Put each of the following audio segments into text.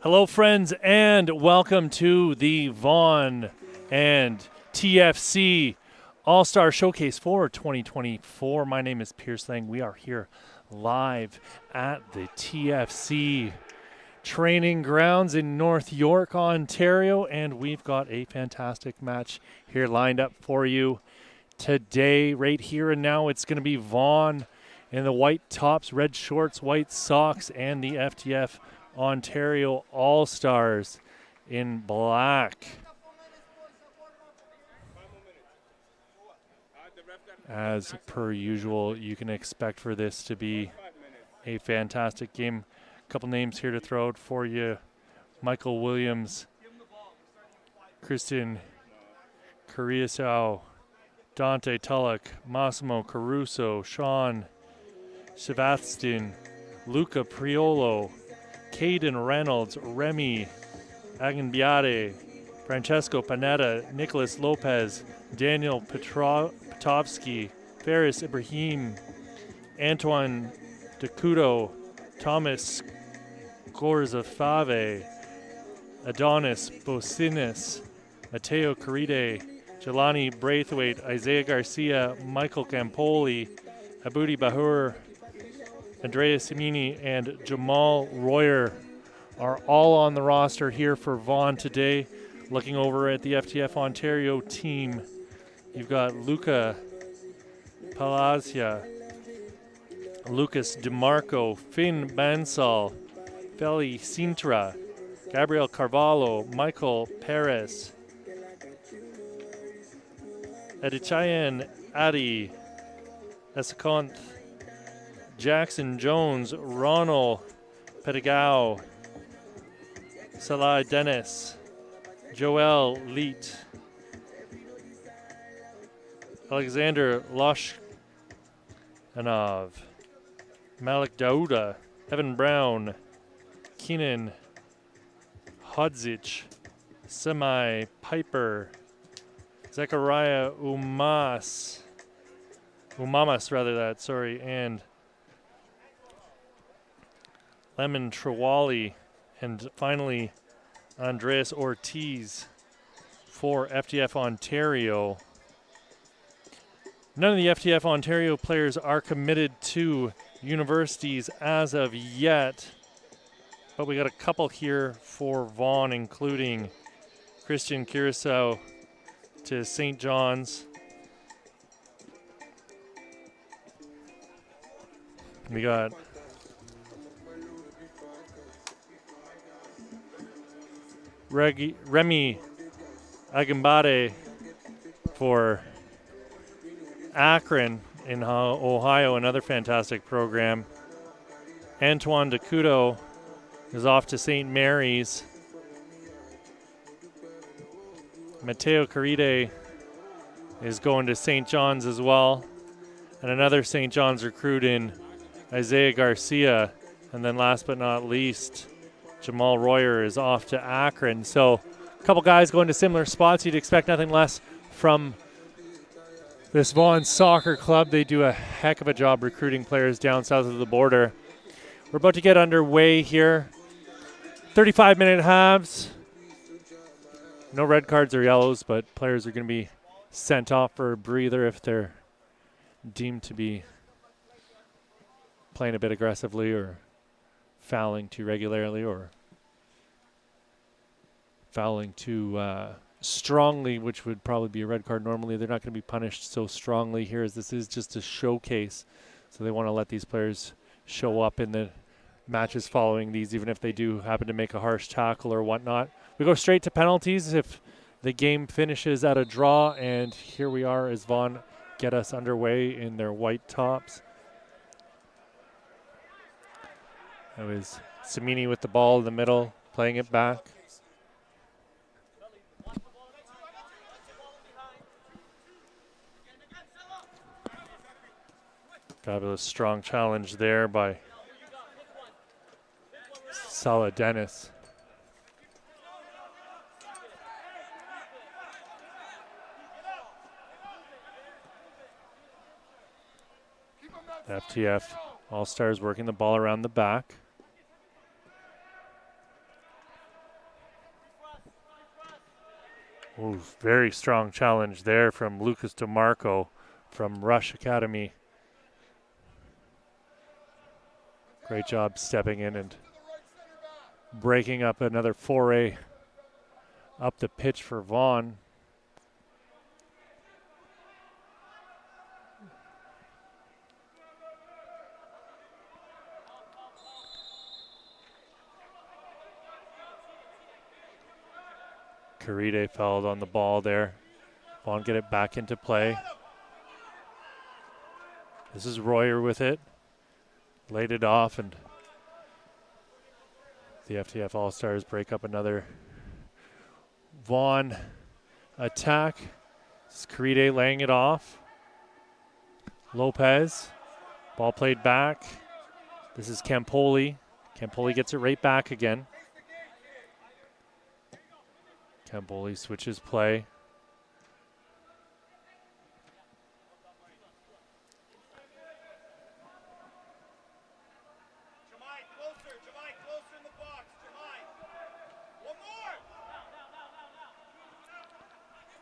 Hello, friends, and welcome to the Vaughan and TFC All-Star Showcase for 2024. My name is Pierce Lang. We are here live at the TFC training grounds in North York, Ontario, and we've got a fantastic match here lined up for you today. Right here and now, it's going to be Vaughan in the white tops, red shorts, white socks, and the FTF Ontario All-Stars in black. As per usual, you can expect for this to be a fantastic game. A couple names here to throw out for you. Michael Williams, Christian Cariasao, Dante Tulloch, Massimo Caruso, Sean Sevastin, Luca Priolo, Caden Reynolds, Remy Aganbiade, Francesco Panetta, Nicholas Lopez, Daniel Petovsky, Faris Ibrahim, Antoine Decudo, Thomas Gorzafave, Adonis Bosinis, Mateo Caride, Jelani Braithwaite, Isaiah Garcia, Michael Campoli, Abudi Bahur, Andrea Simini, and Jamal Royer are all on the roster here for Vaughan today. Looking over at the FTF Ontario team, you've got Luca Palazia, Lucas DeMarco, Finn Bansal, Feli Sintra, Gabriel Carvalho, Michael Perez, Edichayan Adi, Esakonth, Jackson Jones, Ronald Pedagao, Salah Dennis, Joel Leet, Alexander Loshkanov, Malik Dauda, Evan Brown, Keenan Hodzic, Semi Piper, Zechariah Umamas, and Lemon Trawali, and finally Andreas Ortiz for FTF Ontario. None of the FTF Ontario players are committed to universities as of yet, but we got a couple here for Vaughan, including Christian Curaçao to St. John's. We got Remy Agambade for Akron in Ohio, another fantastic program. Antoine Decudo is off to St. Mary's. Mateo Caride is going to St. John's as well. And another St. John's recruit in Isaiah Garcia. And then last but not least, Jamal Royer is off to Akron. So a couple guys going to similar spots. You'd expect nothing less from this Vaughan Soccer Club. They do a heck of a job recruiting players down south of the border. We're about to get underway here. 35-minute halves. No red cards or yellows, but players are going to be sent off for a breather if they're deemed to be playing a bit aggressively or fouling too regularly or fouling too strongly, which would probably be a red card normally. They're not going to be punished so strongly here, as this is just a showcase. So they want to let these players show up in the matches following these, even if they do happen to make a harsh tackle or whatnot. We go straight to penalties if the game finishes at a draw, and here we are as Vaughan get us underway in their white tops. That was Simini with the ball in the middle, playing it back. Fabulous strong challenge there by Salah Dennis. FTF All-Stars working the ball around the back. Ooh, very strong challenge there from Lucas DeMarco from Rush Academy. Great job stepping in and breaking up another foray up the pitch for Vaughan. Caride fouled on the ball there. Vaughan get it back into play. This is Royer with it. Laid it off, and the FTF All-Stars break up another Vaughan attack. This is Caride laying it off. Lopez. Ball played back. This is Campoli. Campoli gets it right back again. Campoli switches play.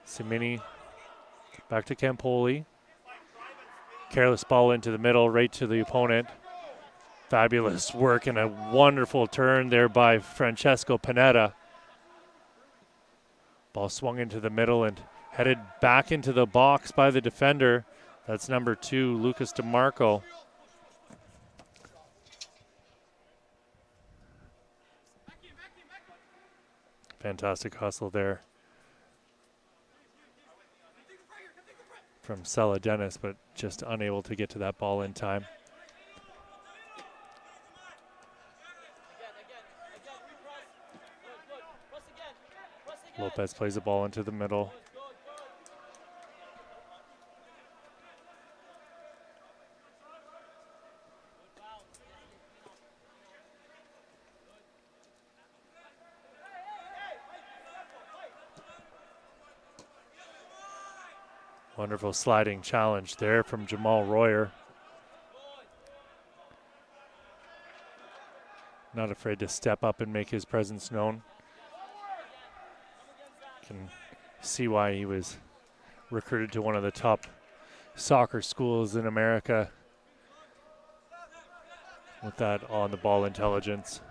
Simini back to Campoli. Careless ball into the middle, right to the opponent. Fabulous work and a wonderful turn there by Francesco Panetta. Ball swung into the middle and headed back into the box by the defender. That's number 2, Lucas DeMarco. Fantastic hustle there from Sella Dennis, but just unable to get to that ball in time. Lopez plays the ball into the middle. Wonderful sliding challenge there from Jamal Royer. Not afraid to step up and make his presence known. Can see why he was recruited to one of the top soccer schools in America with that on-the-ball intelligence.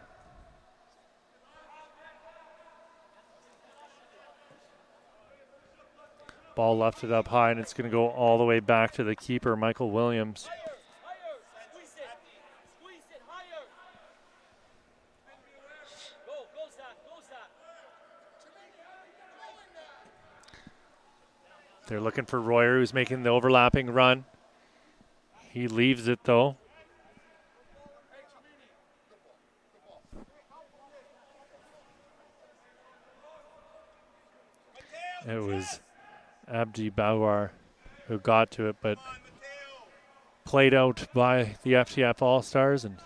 Ball lifted up high, and it's going to go all the way back to the keeper, Michael Williams. They're looking for Royer, who's making the overlapping run. He leaves it, though. It was Abdi Bauer who got to it, but played out by the FTF All-Stars, and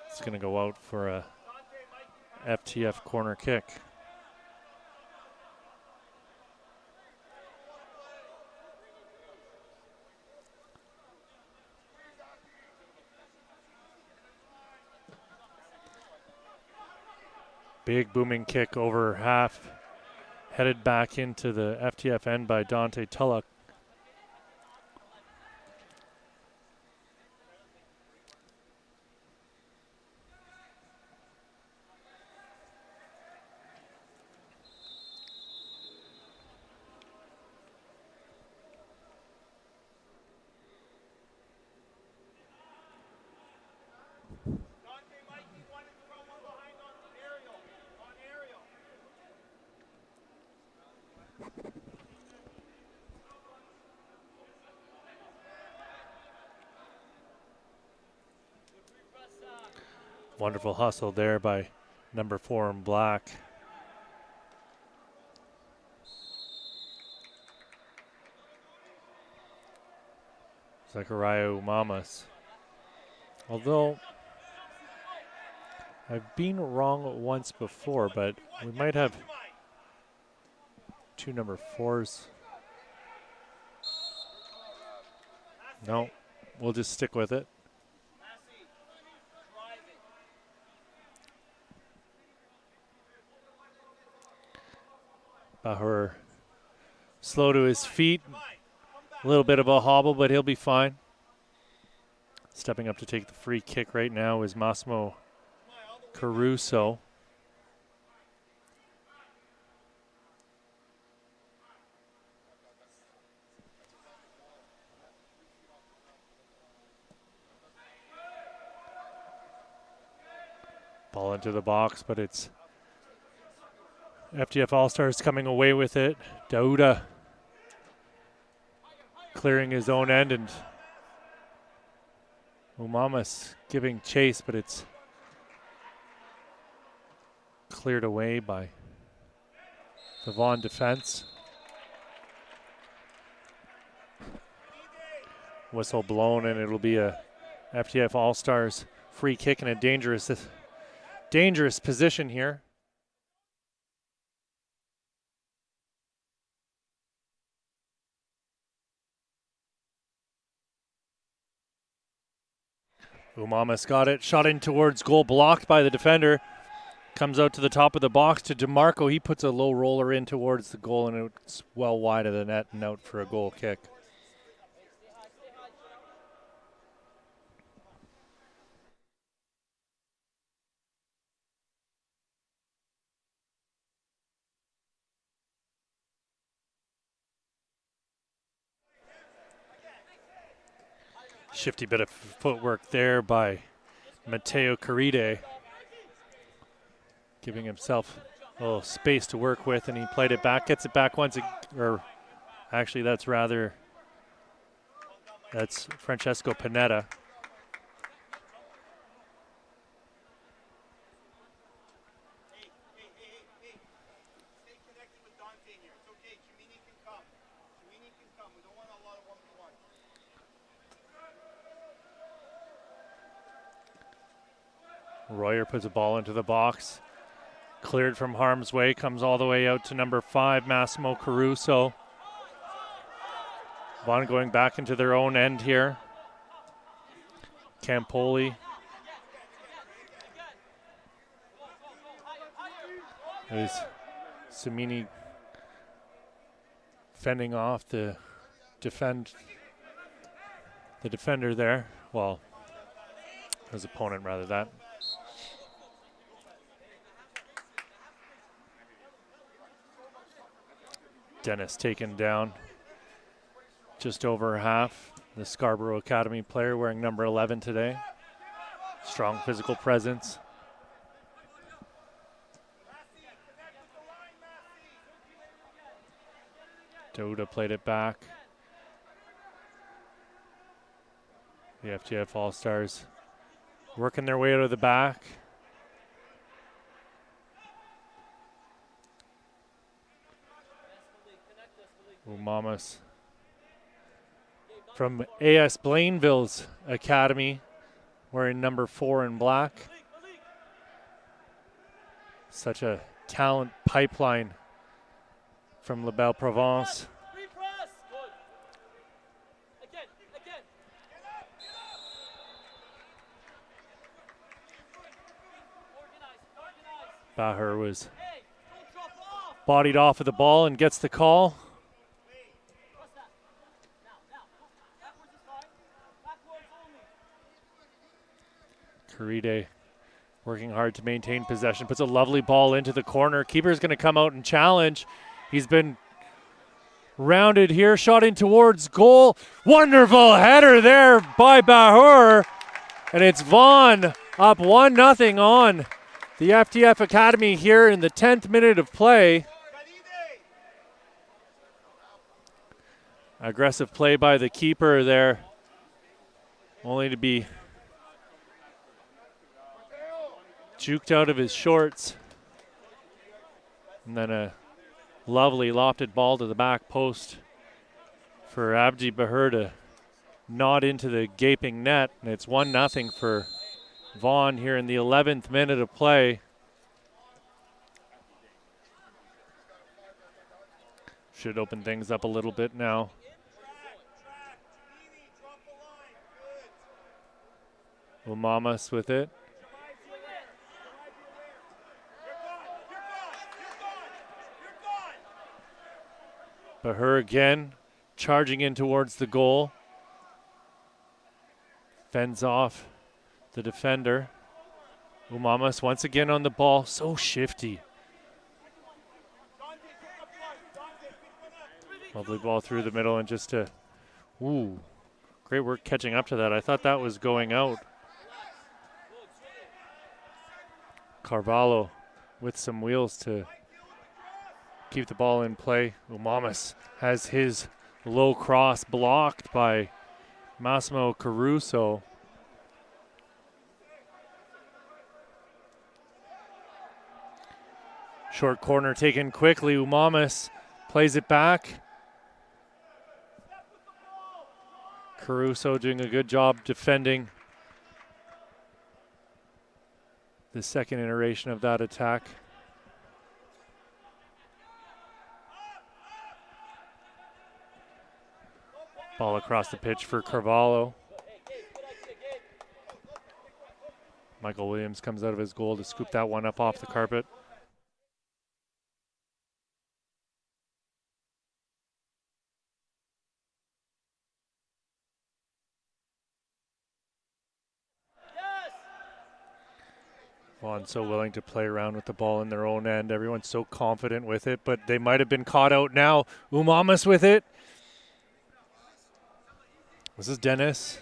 it's going to go out for a FTF corner kick. Big booming kick over half, headed back into the FTF end by Dante Tulloch. Wonderful hustle there by number 4 in black. Zachariah Umamas. Although I've been wrong once before, but we might have 2 number 4s. No, we'll just stick with it. Bahur slow to his feet. A little bit of a hobble, but he'll be fine. Stepping up to take the free kick right now is Massimo Caruso. Ball into the box, but it's FTF All-Stars coming away with it. Dauda clearing his own end, and Umamas giving chase, but it's cleared away by the Vaughan defense. Whistle blown, and it'll be a FTF All-Stars free kick in a dangerous position here. Umamas got it, shot in towards goal, blocked by the defender. Comes out to the top of the box to DeMarco. He puts a low roller in towards the goal, and it's well wide of the net and out for a goal kick. Shifty bit of footwork there by Matteo Caride, giving himself a little space to work with, and he played it back, gets it back once, or actually that's Francesco Panetta. Royer puts a ball into the box. Cleared from harm's way, comes all the way out to number 5, Massimo Caruso. Vaughan going back into their own end here. Campoli. There's Samini fending off the defender there. Well, his opponent rather that. Dennis taken down just over half. The Scarborough Academy player wearing number 11 today. Strong physical presence. Doda played it back. The FTF All-Stars working their way out of the back. Umamas from AS Blainville's academy, wearing number 4 in black. Such a talent pipeline from La Belle Provence. Bahur was bodied off of the ball and gets the call. Caride working hard to maintain possession, puts a lovely ball into the corner. Keeper's going to come out and challenge. He's been rounded here, shot in towards goal. Wonderful header there by Bahur, and it's Vaughan up 1-0 on the FTF Academy here in the 10th minute of play. Aggressive play by the keeper there, only to be juked out of his shorts. And then a lovely lofted ball to the back post for Abdi Bahur to nod into the gaping net. And it's 1-0 for Vaughan here in the 11th minute of play. Should open things up a little bit now. Umamas with it. But her again, charging in towards the goal. Fends off the defender. Umamas once again on the ball, so shifty. Lovely ball through the middle and just to, great work catching up to that. I thought that was going out. Carvalho with some wheels to keep the ball in play. Umamas has his low cross blocked by Massimo Caruso. Short corner taken quickly. Umamas plays it back. Caruso doing a good job defending the second iteration of that attack. Ball across the pitch for Carvalho. Michael Williams comes out of his goal to scoop that one up off the carpet. Vaughan so willing to play around with the ball in their own end. Everyone's so confident with it, but they might have been caught out now. Umamas with it. This is Dennis.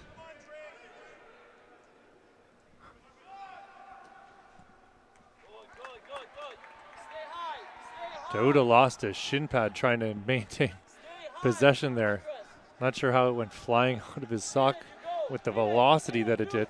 Dauda lost his shin pad trying to maintain possession there. Not sure how it went flying out of his sock with the velocity that it did.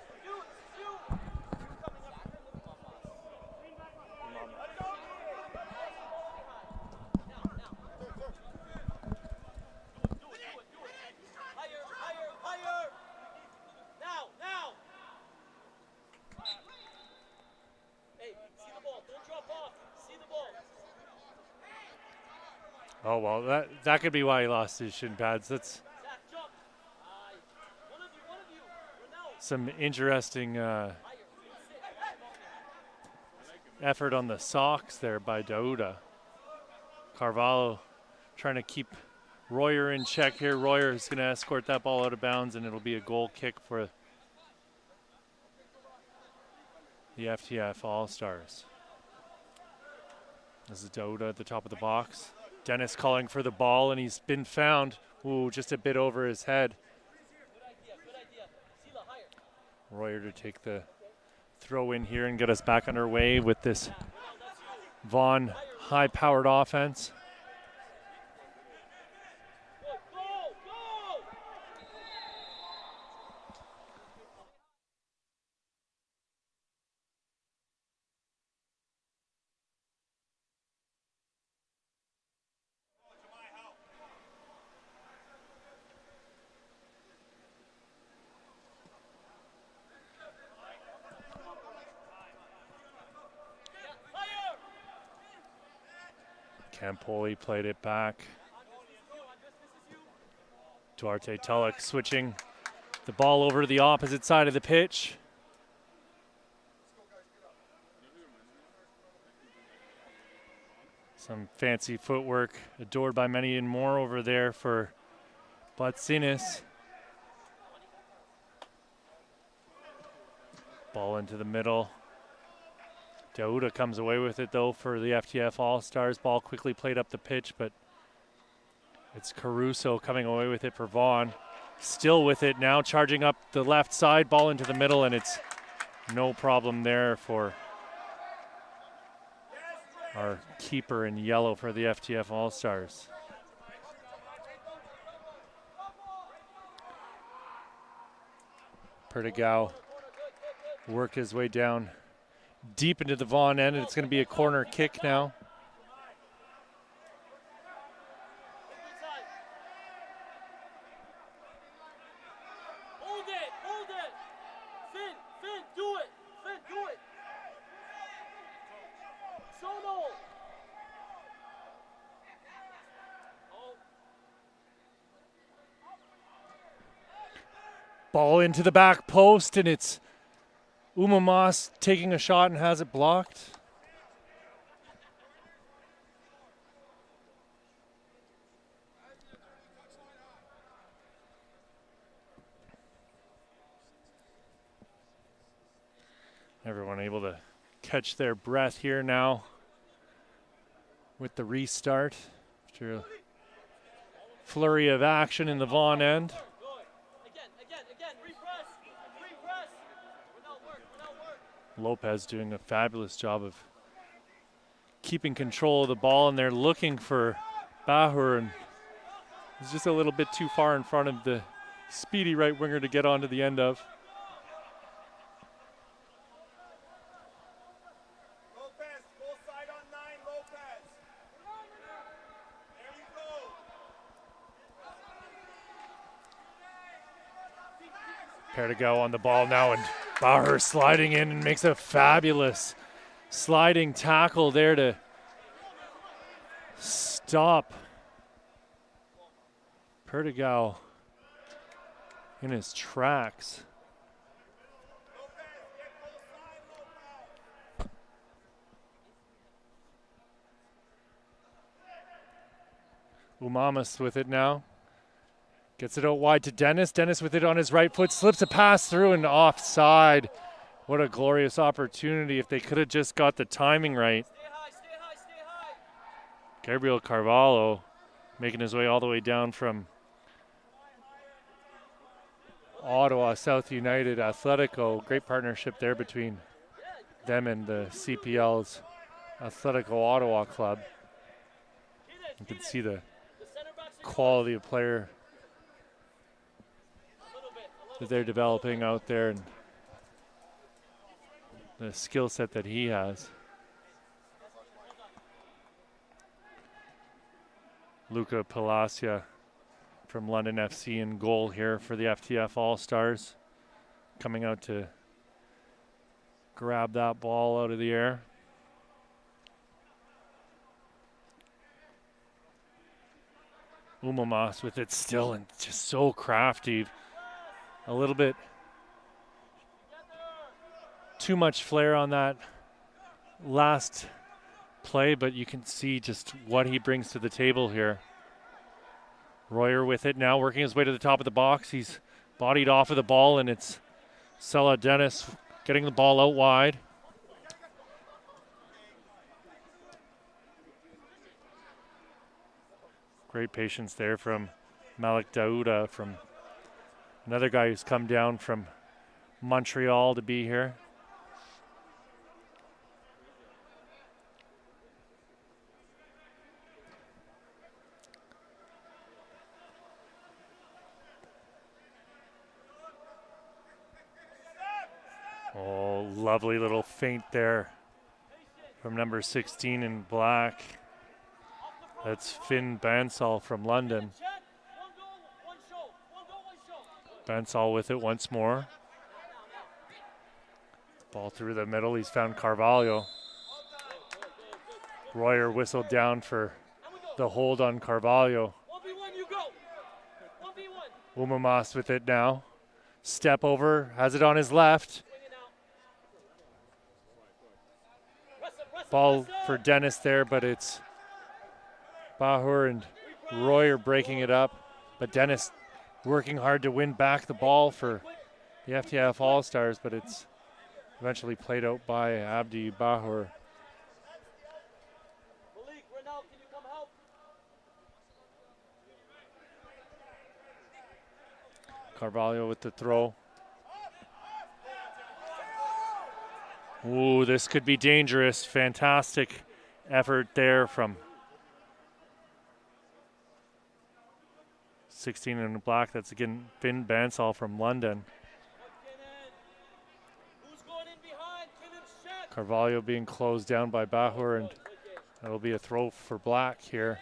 Oh, well, that could be why he lost his shin pads. That's some interesting effort on the socks there by Dauda. Carvalho trying to keep Royer in check here. Royer is going to escort that ball out of bounds, and it'll be a goal kick for the FTF All-Stars. This is Dauda at the top of the box. Dennis calling for the ball, and he's been found. Ooh, just a bit over his head. Royer to take the throw in here and get us back underway with this Vaughan high-powered offense. Campoli played it back. Duarte Tulloch switching the ball over to the opposite side of the pitch. Some fancy footwork adored by many and more over there for Batsinis. Ball into the middle. Dauda comes away with it, though, for the FTF All-Stars. Ball quickly played up the pitch, but it's Caruso coming away with it for Vaughan. Still with it now, charging up the left side. Ball into the middle, and it's no problem there for our keeper in yellow for the FTF All-Stars. Perdigao worked his way down deep into the Vaughan end, and it's going to be a corner kick now. Hold it. Finn, do it. Sono. Ball into the back post, and it's Umamas taking a shot and has it blocked. unable to catch their breath here now with the restart after a flurry of action in the Vaughan end. Again, repress. Without work. Lopez doing a fabulous job of keeping control of the ball, and they're looking for Vaughan, and he's just a little bit too far in front of the speedy right winger to get onto the end of. Lopez, full side on 9, Lopez. There you go. Perdigao on the ball now, and Bauer sliding in and makes a fabulous sliding tackle there to stop Perdigao in his tracks. Umamas with it now. Gets it out wide to Dennis. Dennis with it on his right foot. Slips a pass through and offside. What a glorious opportunity if they could have just got the timing right. Stay high. Gabriel Carvalho making his way all the way down from Ottawa South United Atletico. Great partnership there between them and the CPL's Atletico Ottawa club. You can see the quality of player that they're developing out there and the skill set that he has. Luca Palacia from London FC in goal here for the FTF All-Stars, coming out to grab that ball out of the air. Umamas with it still, and just so crafty. A little bit too much flair on that last play, but you can see just what he brings to the table here. Royer with it now, working his way to the top of the box. He's bodied off of the ball, and it's Sella Dennis getting the ball out wide. Great patience there from Malik Dauda, from another guy who's come down from Montreal to be here. Oh, lovely little feint there from number 16 in black. That's Finn Bansal from London. Bansal with it once more. Ball through the middle. He's found Carvalho. Royer whistled down for the hold on Carvalho. 1v1, you go. 1v1. Umamas with it now. Step over, has it on his left. Ball for Dennis there, but it's Bahur and Royer breaking it up. But Dennis working hard to win back the ball for the FTF All-Stars, but it's eventually played out by Abdi Bahur. Malik, Renal, can you come help? Carvalho with the throw. Ooh, this could be dangerous. Fantastic effort there from 16 in black. That's again Finn Bansal from London. Who's going in behind? Give him check. Carvalho being closed down by Bahur, and that'll be a throw for black here.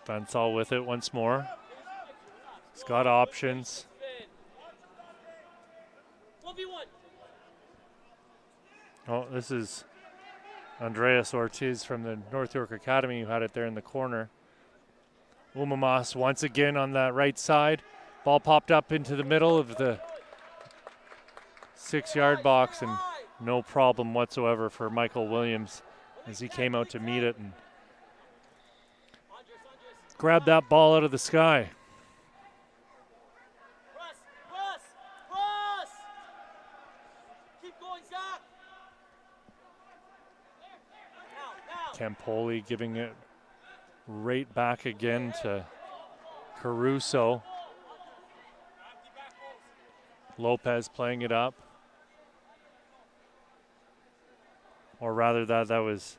Bansal with it once more. He's got options. 1v1. Oh, this is Andreas Ortiz from the North York Academy who had it there in the corner. Umamas once again on that right side. Ball popped up into the middle of the 6-yard box, and no problem whatsoever for Michael Williams as he came out to meet it and grab that ball out of the sky. Press, press, press. Keep going, Zach. Now. Campoli giving it right back again to Caruso. Lopez playing it up. Or rather that was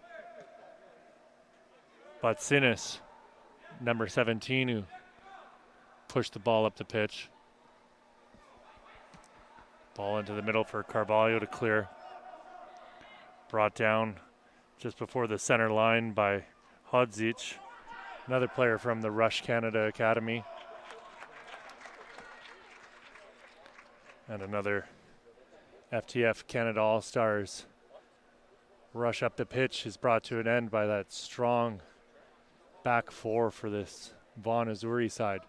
Batsinis, number 17, who pushed the ball up the pitch. Ball into the middle for Carvalho to clear. Brought down just before the center line by Hodzic, another player from the Rush Canada Academy. And another FTF Canada All-Stars rush up the pitch is brought to an end by that strong back four for this Vaughan Azzurri side.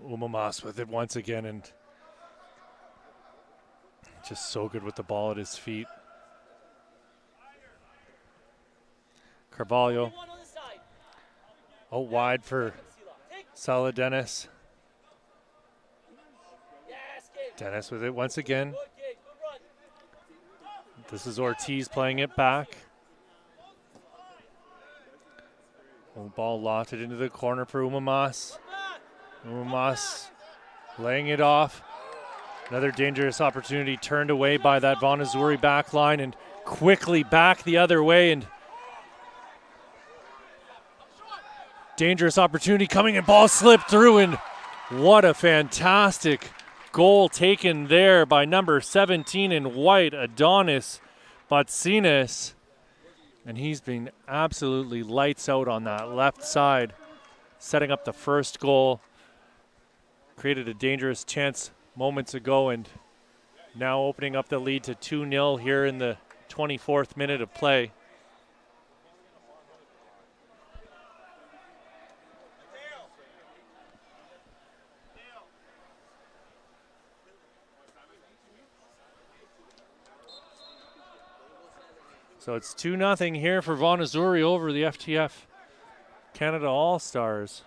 Umamas with it once again, and just so good with the ball at his feet. Carvalho out wide for Salah Dennis. Dennis with it once again. This is Ortiz playing it back. Ball lofted into the corner for Umamas. Umamas laying it off. Another dangerous opportunity turned away by that Vaughan Azzurri back line, and quickly back the other way, and dangerous opportunity coming, and ball slipped through, and what a fantastic goal taken there by number 17 in white, Adonis Batsinis. And he's been absolutely lights out on that left side, setting up the first goal. Created a dangerous chance moments ago, and now opening up the lead to 2-0 here in the 24th minute of play. So it's 2-0 here for Vaughan Azzurri over the FTF Canada All-Stars.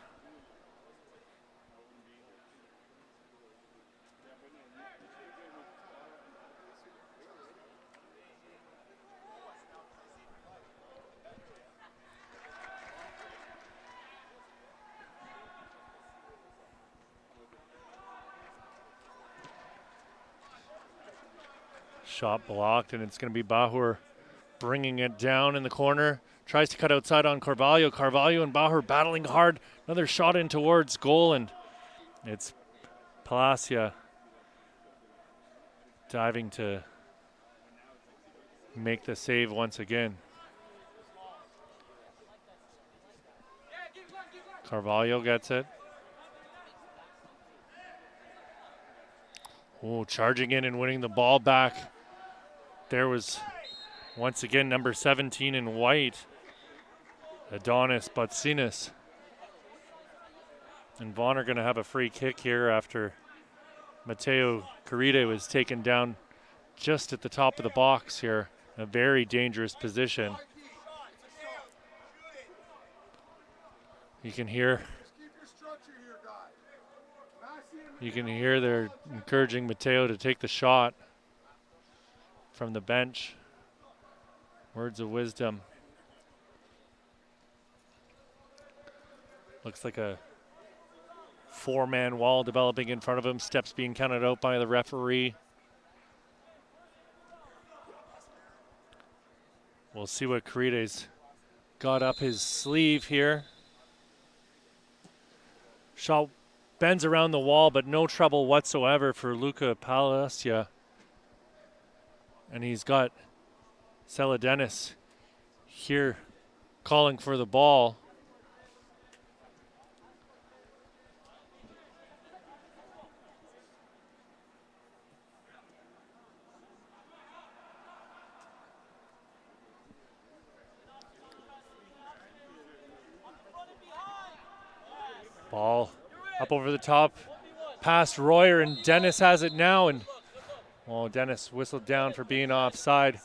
Shot blocked, and it's going to be Bahur bringing it down in the corner. Tries to cut outside on Carvalho. Carvalho and Bahur battling hard. Another shot in towards goal, and it's Palacia diving to make the save once again. Carvalho gets it. Oh, charging in and winning the ball back. There was once again number 17 in white, Adonis Batsinis. And Vaughan are going to have a free kick here after Mateo Caride was taken down just at the top of the box here. A very dangerous position. You can hear they're encouraging Mateo to take the shot from the bench. Words of wisdom. Looks like a four-man wall developing in front of him. Steps being counted out by the referee. We'll see what Caride's got up his sleeve here. Shot bends around the wall, but no trouble whatsoever for Luca Palacia. And he's got Seladenis here calling for the ball. Ball up over the top, past Royer, and Dennis has it now. And well, Dennis whistled down for being offside.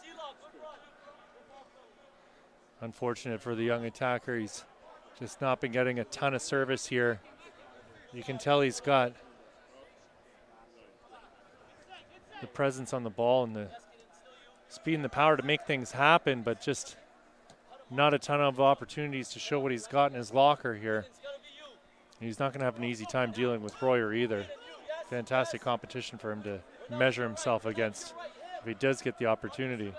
Unfortunate for the young attacker. He's just not been getting a ton of service here. You can tell he's got the presence on the ball and the speed and the power to make things happen, but just not a ton of opportunities to show what he's got in his locker here. He's not going to have an easy time dealing with Royer either. Fantastic competition for him to measure himself against if he does get the opportunity.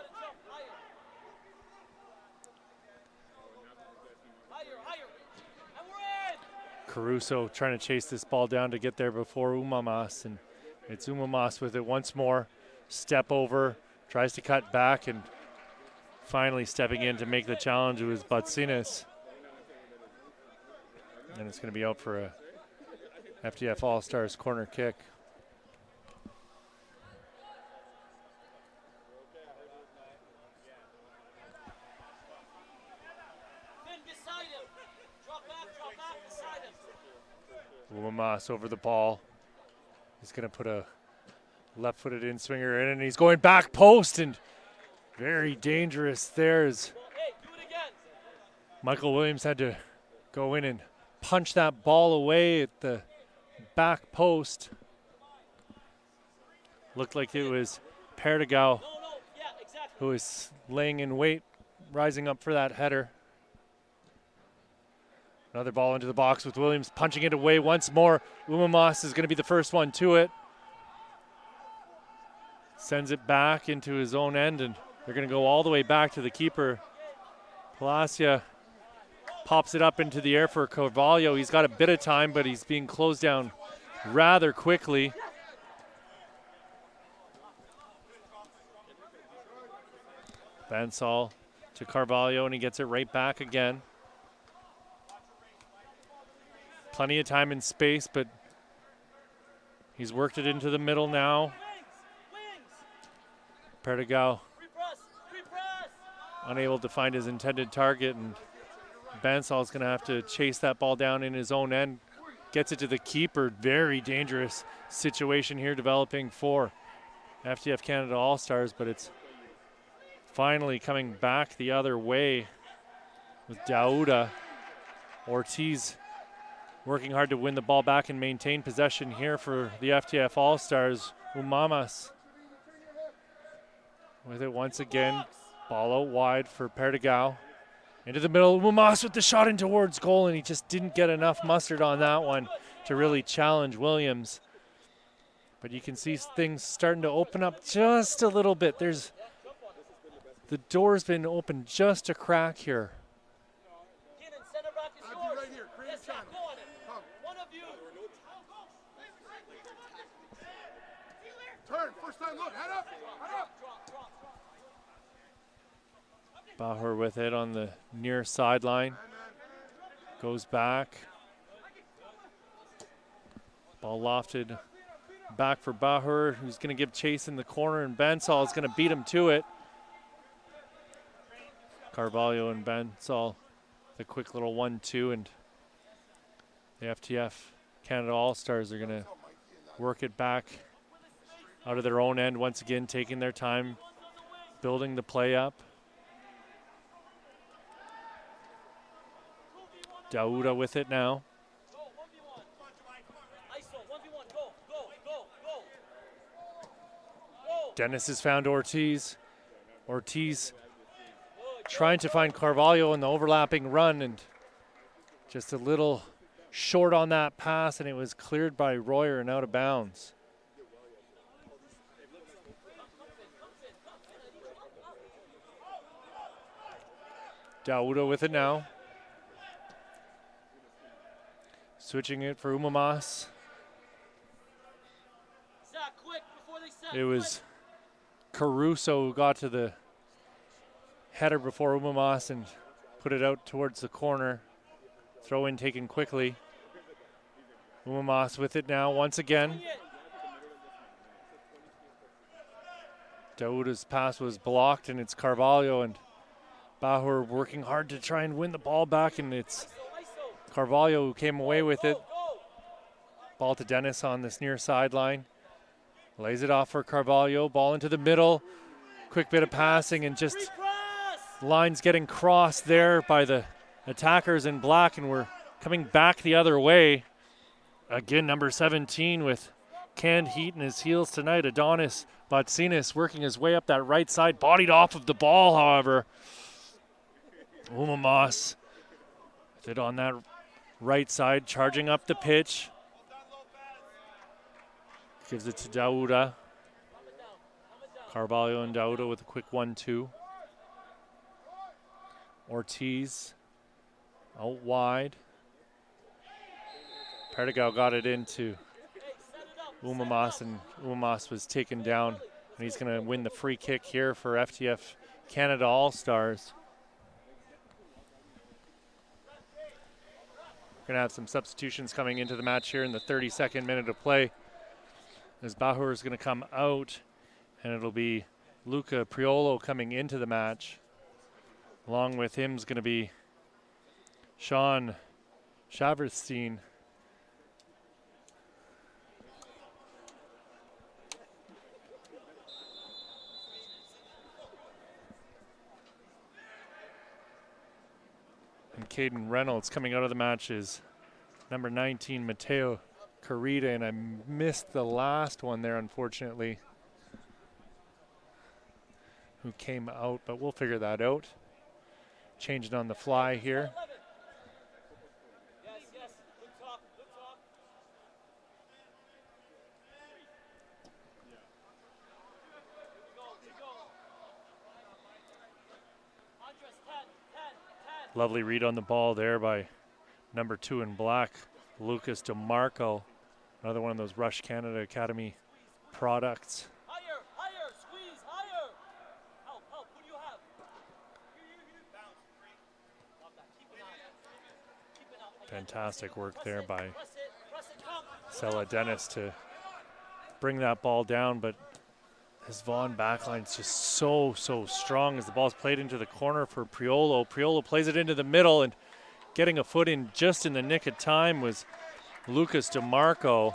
Caruso trying to chase this ball down to get there before Umamas, and it's Umamas with it once more. Step over, tries to cut back, and finally stepping in to make the challenge was Batsinis. And it's going to be out for a FTF All-Stars corner kick. Umamas over the ball. He's going to put a left-footed in-swinger in, and he's going back post, and very dangerous there as Michael Williams had to go in and punch that ball away at the back post. Looked like it was Perdigao who was laying in wait, rising up for that header. Another ball into the box with Williams punching it away once more. Umamas is going to be the first one to it. Sends it back into his own end, and they're going to go all the way back to the keeper. Palacia pops it up into the air for Carvalho. He's got a bit of time, but he's being closed down rather quickly. Bansal to Carvalho, and he gets it right back again. Plenty of time and space, but he's worked it into the middle now. Perdigao unable to find his intended target, and Bansal is going to have to chase that ball down in his own end. Gets it to the keeper. Very dangerous situation here developing for FTF Canada All-Stars, but it's finally coming back the other way with Dauda. Ortiz working hard to win the ball back and maintain possession here for the FTF All-Stars. Umamas with it once again. Ball out wide for Perdigao. Into the middle, Umamas with the shot in towards goal, and he just didn't get enough mustard on that one to really challenge Williams. But you can see things starting to open up just a little bit. The door's been opened just a crack here. Turn, first time, look, head up, head up. Bauer with it on the near sideline. Goes back. Ball lofted back for Bauer, who's going to give chase in the corner, and Bansal is going to beat him to it. Carvalho and Bansal, the quick little 1-2, and the FTF Canada All-Stars are going to work it back out of their own end once again, taking their time, building the play up. Dauda with it now. Dennis has found Ortiz. Ortiz trying to find Carvalho in the overlapping run, and just a little short on that pass, and it was cleared by Royer and out of bounds. Dauda with it now. Switching it for Umamas. It was Caruso who got to the header before Umamas and put it out towards the corner. Throw in taken quickly. Umamas with it now once again. Dauda's pass was blocked, and it's Carvalho and Bauer working hard to try and win the ball back, and it's Carvalho who came away with it. Ball to Dennis on this near sideline. Lays it off for Carvalho. Ball into the middle. Quick bit of passing and just lines getting crossed there by the attackers in black, and we're coming back the other way. Again, number 17 with canned heat in his heels tonight. Adonis Batsinis working his way up that right side. Bodied off of the ball, however. Umamas with it on that right side, charging up the pitch. Gives it to Dauda. Carvalho and Dauda with a quick 1-2. Ortiz out wide. Perdigao got it into Umamas, and Umamas was taken down. And he's going to win the free kick here for FTF Canada All-Stars. We're going to have some substitutions coming into the match here in the 32nd minute of play, as Bahur is going to come out, and it'll be Luca Priolo coming into the match. Along with him is going to be Sean Shaverstein. And Caden Reynolds coming out of the match is number 19, Mateo Carita, and I missed the last one there, unfortunately, who came out, but we'll figure that out. Changing on the fly here. Yes, yes. Good talk. Good talk. Here we go. Andres, 10. Lovely read on the ball there by number 2 in black, Lucas DeMarco. Another one of those Rush Canada Academy products. Higher, squeeze, higher. Help, what do you have? Love that, keep an eye. Fantastic work there by Press it, come. Sella Dennis to bring that ball down, but his Vaughan backline is just so strong as the ball's played into the corner for Priolo. Priolo plays it into the middle, and getting a foot in just in the nick of time was Lucas DeMarco.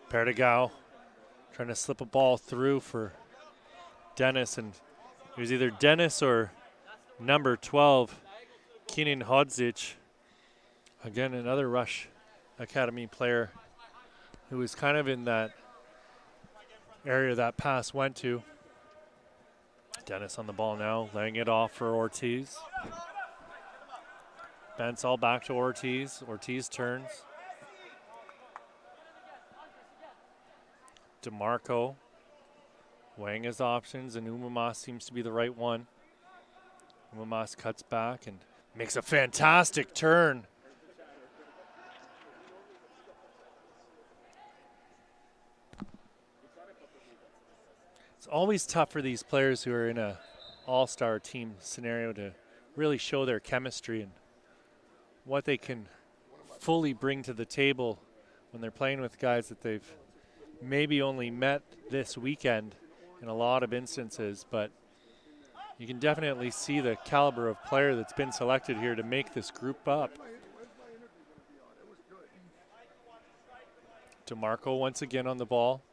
Perdigao trying to slip a ball through for Dennis, and it was either Dennis or number 12, Keenan Hodzic. Again, another Rush Academy player who was kind of in that area that pass went to. Dennis on the ball now, laying it off for Ortiz. Bents all back to Ortiz. Ortiz turns. DeMarco weighing his options, and Umamas seems to be the right one. Umamas cuts back and makes a fantastic turn. It's always tough for these players who are in a all-star team scenario to really show their chemistry and what they can fully bring to the table when they're playing with guys that they've maybe only met this weekend in a lot of instances. But you can definitely see the caliber of player that's been selected here to make this group up. DeMarco once again on the ball.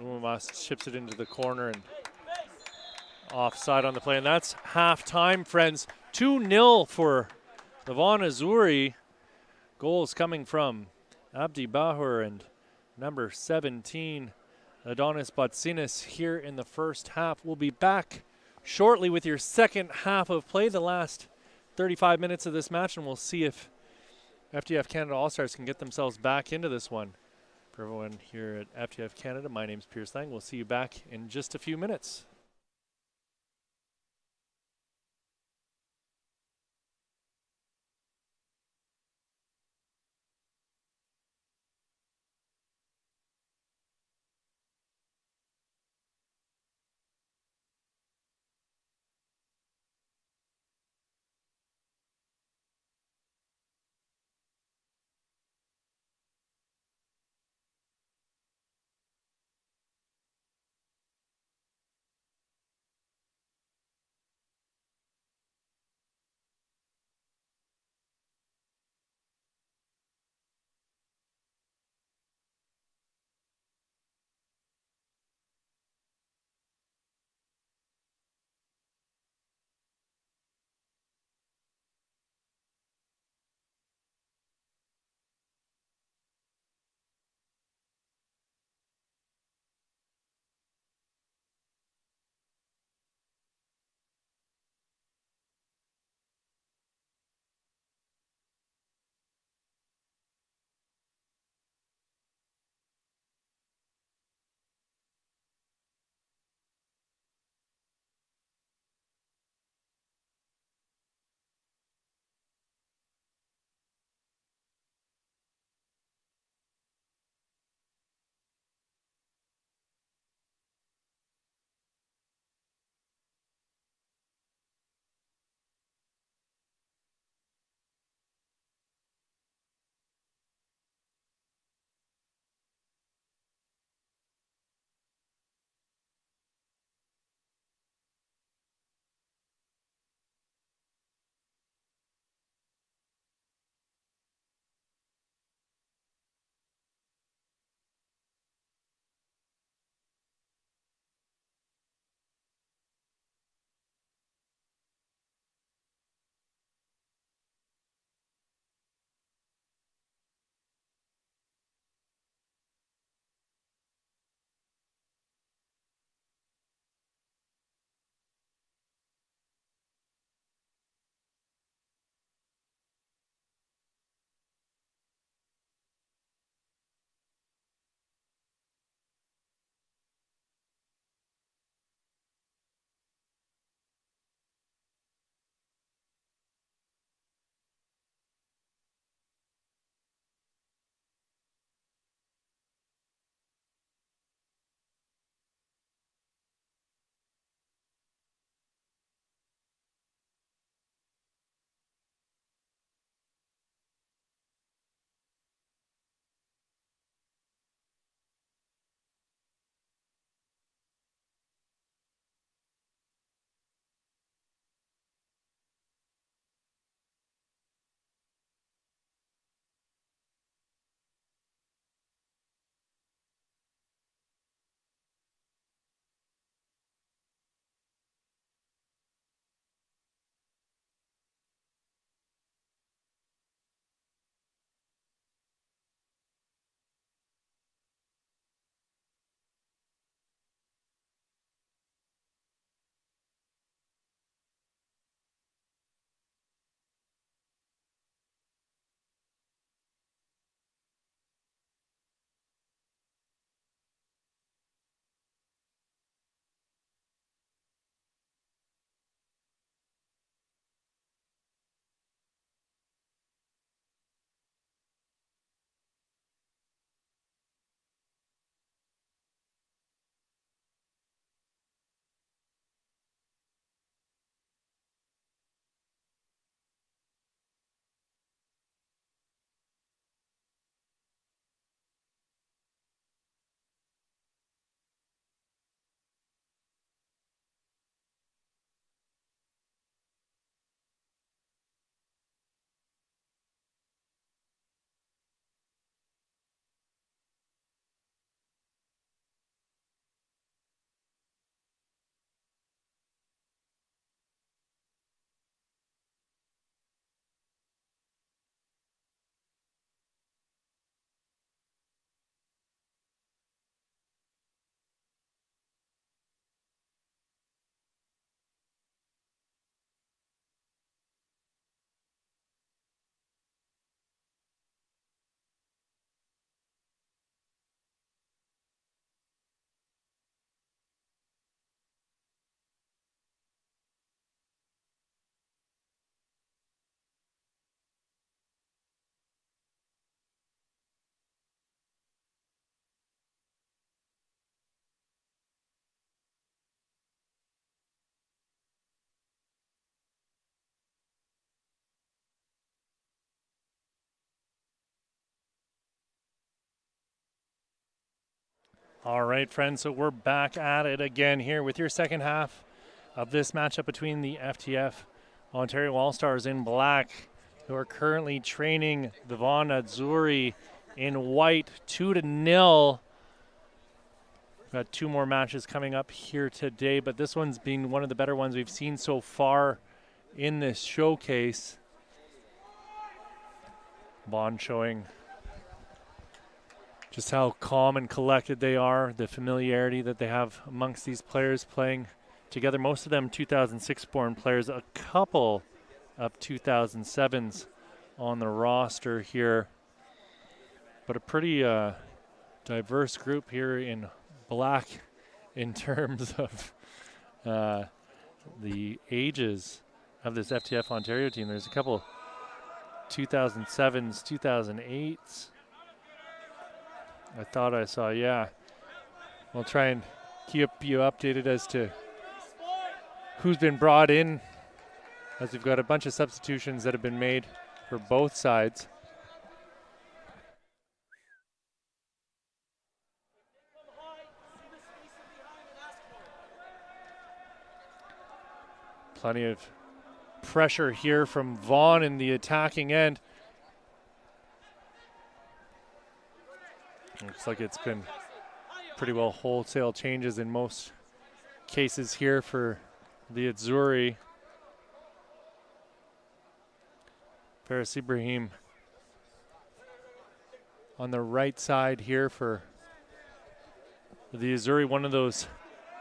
Umamas chips it into the corner and offside on the play. And that's half-time, friends. 2-0 for the Vaughan Azzurri. Goals coming from Abdi Bahur and number 17, Adonis Batsinis, here in the first half. We'll be back shortly with your second half of play, the last 35 minutes of this match, and we'll see if FTF Canada All-Stars can get themselves back into this one. For everyone here at FTF Canada, my name's Pierce Lang. We'll see you back in just a few minutes. All right, friends, so we're back at it again here with your second half of this matchup between the FTF Ontario All-Stars in black, who are currently training the Vaughan Azzurri in white, 2-0. Got two more matches coming up here today, but this one's been one of the better ones we've seen so far in this showcase. Vaughan showing just how calm and collected they are, the familiarity that they have amongst these players playing together. Most of them 2006-born players, a couple of 2007s on the roster here. But a pretty diverse group here in black in terms of the ages of this FTF Ontario team. There's a couple 2007s, 2008s. I thought I saw, yeah. We'll try and keep you updated as to who's been brought in, as we've got a bunch of substitutions that have been made for both sides. Plenty of pressure here from Vaughan in the attacking end. Looks like it's been pretty well wholesale changes in most cases here for the Azzurri. Faris Ibrahim on the right side here for the Azzurri, one of those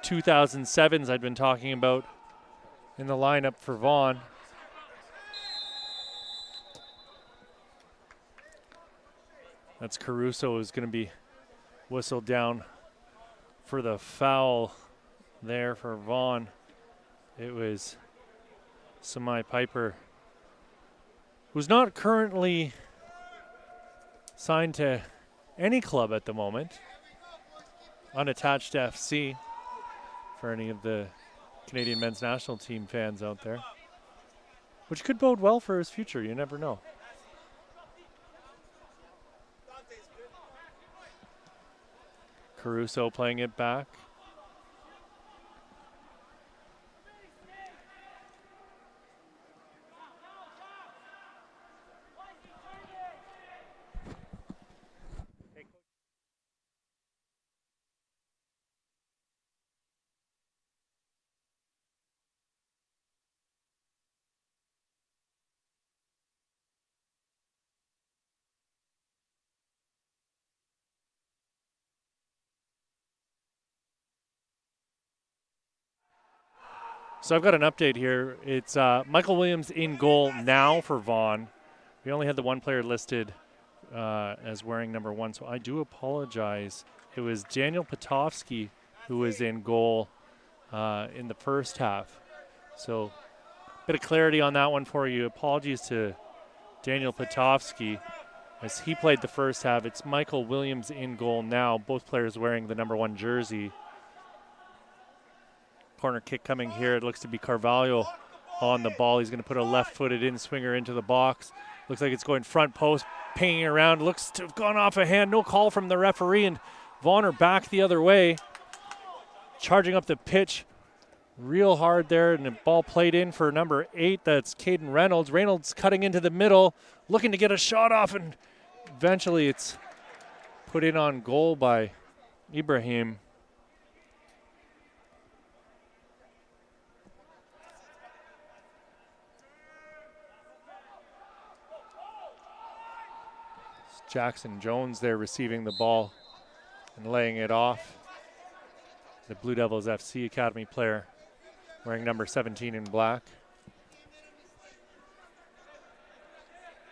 2007s I'd been talking about in the lineup for Vaughan. That's Caruso, who's going to be whistled down for the foul there for Vaughan. It was Samai Piper, who's not currently signed to any club at the moment. Unattached FC for any of the Canadian men's national team fans out there, which could bode well for his future. You never know. Caruso playing it back. So I've got an update here. It's Michael Williams in goal now for Vaughan. We only had the one player listed as wearing number 1, so I do apologize. It was Daniel Potofsky who was in goal in the first half. So a bit of clarity on that one for you. Apologies to Daniel Potofsky as he played the first half. It's Michael Williams in goal now, both players wearing the number 1 jersey. Corner kick coming here. It looks to be Carvalho on the ball. He's going to put a left-footed in-swinger into the box. Looks like it's going front post, pinging around. Looks to have gone off a hand. No call from the referee, and Vaughan are back the other way. Charging up the pitch real hard there, and the ball played in for number 8. That's Caden Reynolds. Reynolds cutting into the middle, looking to get a shot off, and eventually it's put in on goal by Ibrahim. Jackson Jones there receiving the ball and laying it off. The Blue Devils FC Academy player wearing number 17 in black.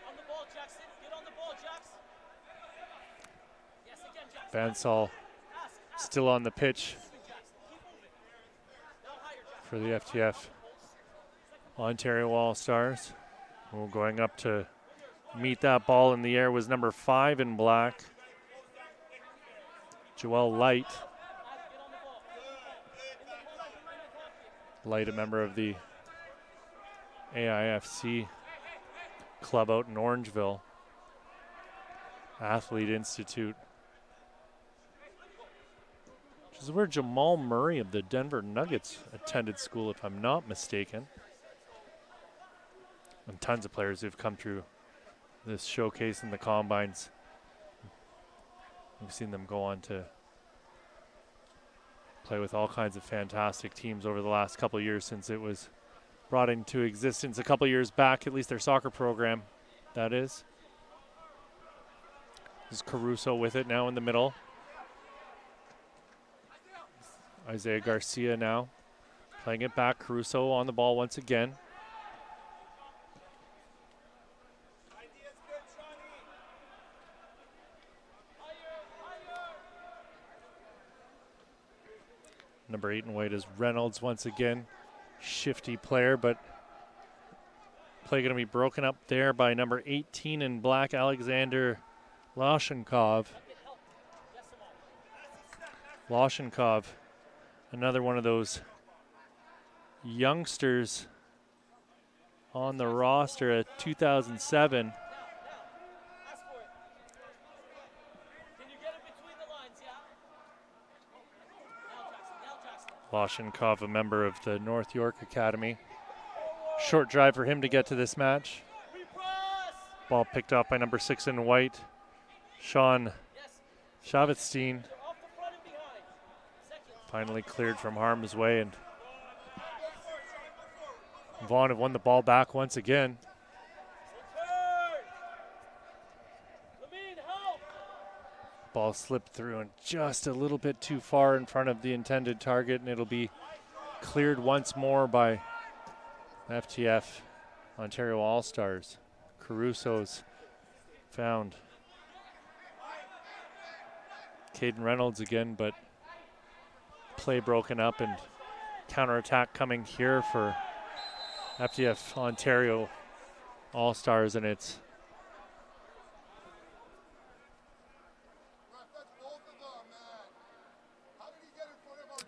On the ball, Jackson. Get on the ball, Jax. Yes, again, Jackson. Bansal still on the pitch for the FTF Ontario All-Stars. Well, going up to meet that ball in the air was number 5 in black, Joel Light. Light, a member of the AIFC club out in Orangeville, Athlete Institute. which is where Jamal Murray of the Denver Nuggets attended school, if I'm not mistaken. And tons of players who've come through this showcase in the combines. We've seen them go on to play with all kinds of fantastic teams over the last couple of years since it was brought into existence a couple of years back, at least their soccer program, that is. This is Caruso with it now in the middle. Isaiah Garcia now playing it back. Caruso on the ball once again. Idea's good, Shawnee. Number 8 in white is Reynolds once again. Shifty player, but play going to be broken up there by number 18 in black, Alexander Lashenkov. Lashenkov, another one of those youngsters on the roster at 2007. Ask for it. Can you get it between the lines, yeah? Now Jackson. Lashenkov, a member of the North York Academy. Short drive for him to get to this match. We press! Ball picked up by number 6 in white, Sean Shavitstein. Off the front and behind. Second. Finally cleared from harm's way, and Vaughan have won the ball back once again. Return! Lamine, help! Ball slipped through and just a little bit too far in front of the intended target, and it'll be cleared once more by FTF Ontario All-Stars. Caruso's found Caden Reynolds again, but play broken up and counterattack coming here for FTF Ontario All-Stars, and it's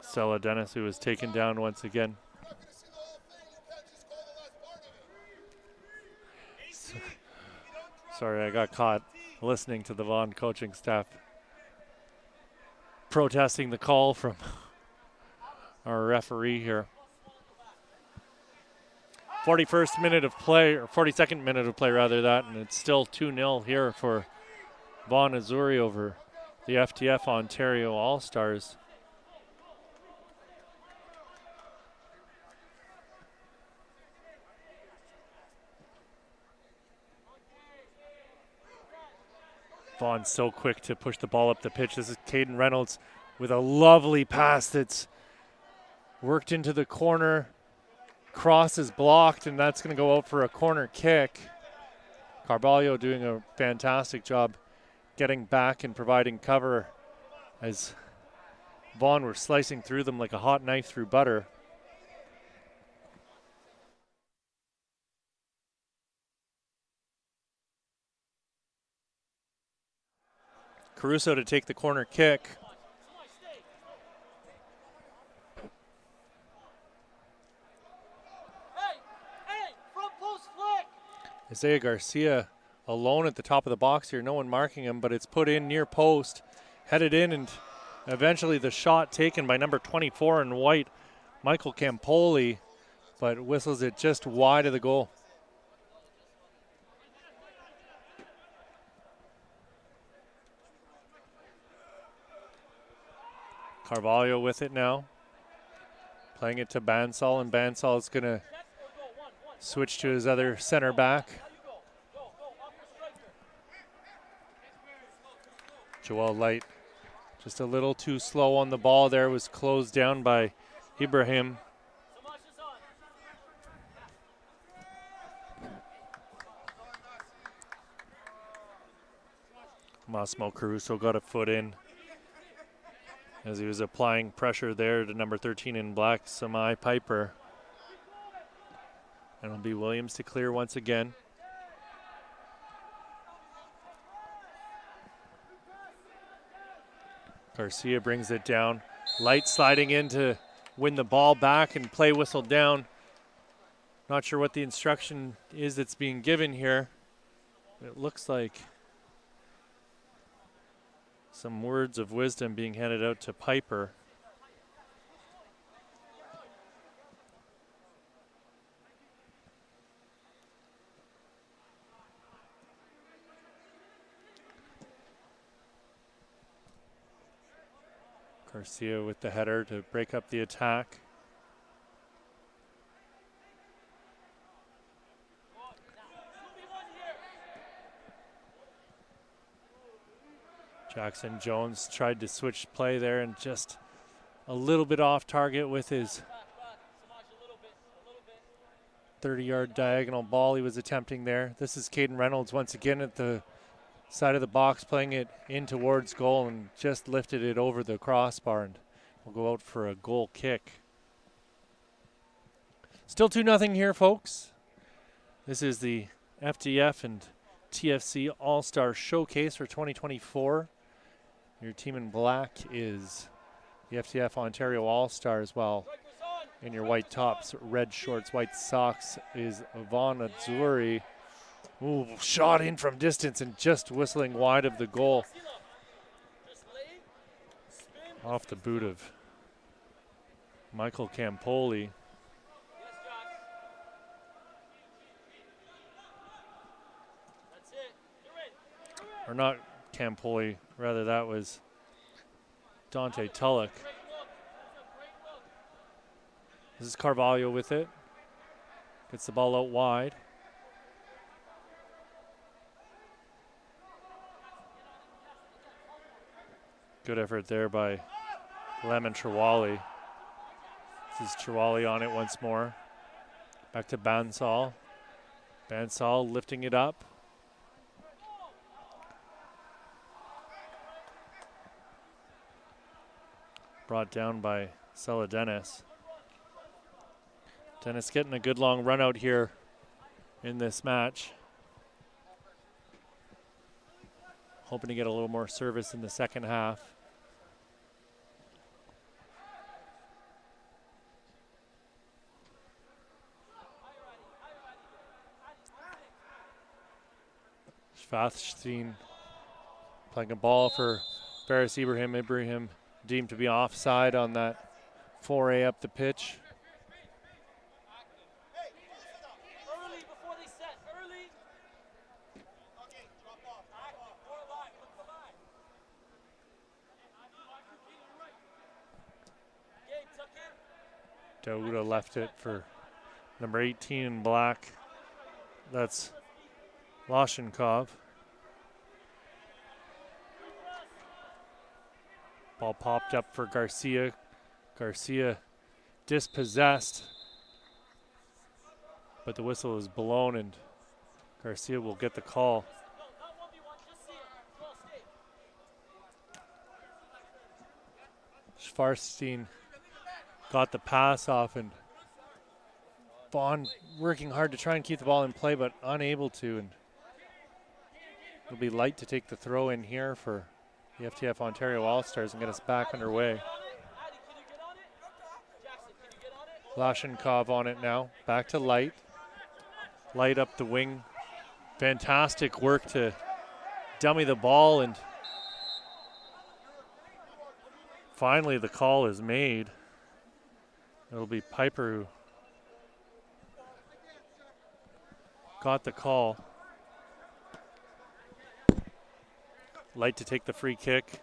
Stella Dennis who was taken down once again. Sorry, I got caught listening to the Vaughan coaching staff protesting the call from our referee here. 41st minute of play, or 42nd minute of play rather, and it's still 2-0 here for Vaughan Azzurri over the FTF Ontario All-Stars. Vaughan's so quick to push the ball up the pitch. This is Caden Reynolds with a lovely pass that's worked into the corner. Cross is blocked, and that's going to go out for a corner kick. Carvalho doing a fantastic job getting back and providing cover as Vaughan were slicing through them like a hot knife through butter. Caruso to take the corner kick. Hey, front post flick! Isaiah Garcia alone at the top of the box here. No one marking him, but it's put in near post, headed in, and eventually the shot taken by number 24 in white, Michael Campoli, but whistles it just wide of the goal. Carvalho with it now. Playing it to Bansal, and Bansal is going to switch to his other center back. Joel Light just a little too slow on the ball there, was closed down by Ibrahim. Massimo Caruso got a foot in as he was applying pressure there to number 13 in black, Samai Piper. And it'll be Williams to clear once again. Garcia brings it down. Light sliding in to win the ball back, and play whistled down. Not sure what the instruction is that's being given here. It looks like some words of wisdom being handed out to Piper. Garcia with the header to break up the attack. Jackson Jones tried to switch play there and just a little bit off target with his 30-yard diagonal ball he was attempting there. This is Caden Reynolds once again at the side of the box, playing it in towards goal and just lifted it over the crossbar and will go out for a goal kick. Still 2-0 here, folks. This is the FTF and TFC All-Star Showcase for 2024. Your team in black is the FTF Ontario All-Stars, while in your white tops, red shorts, white socks is Vaughan Azzurri. Ooh, shot in from distance and just whistling wide of the goal. Off the boot of Michael Campoli. Or not Campoli, rather that was Dante Tulloch. This is Carvalho with it. Gets the ball out wide. Good effort there by Lemon Chirwali. This is Chirwali on it once more. Back to Bansal. Bansal lifting it up. Brought down by Sella Dennis. Dennis getting a good long run out here in this match. Hoping to get a little more service in the second half. Schwarzstein playing a ball for Faris Ibrahim. Ibrahim deemed to be offside on that foray up the pitch. Early before they set. Early. Dauda left it for number 18 in black. That's Lashenkov. Ball popped up for Garcia. Garcia dispossessed, but the whistle is blown and Garcia will get the call. Schwarzstein got the pass off, and Vaughan working hard to try and keep the ball in play, but unable to. And it'll be light to take the throw in here for the FTF Ontario All-Stars and get us back underway. Lashenkov on it now. Back to Light. Light up the wing. Fantastic work to dummy the ball, and finally the call is made. It'll be Piper who got the call. Light to take the free kick.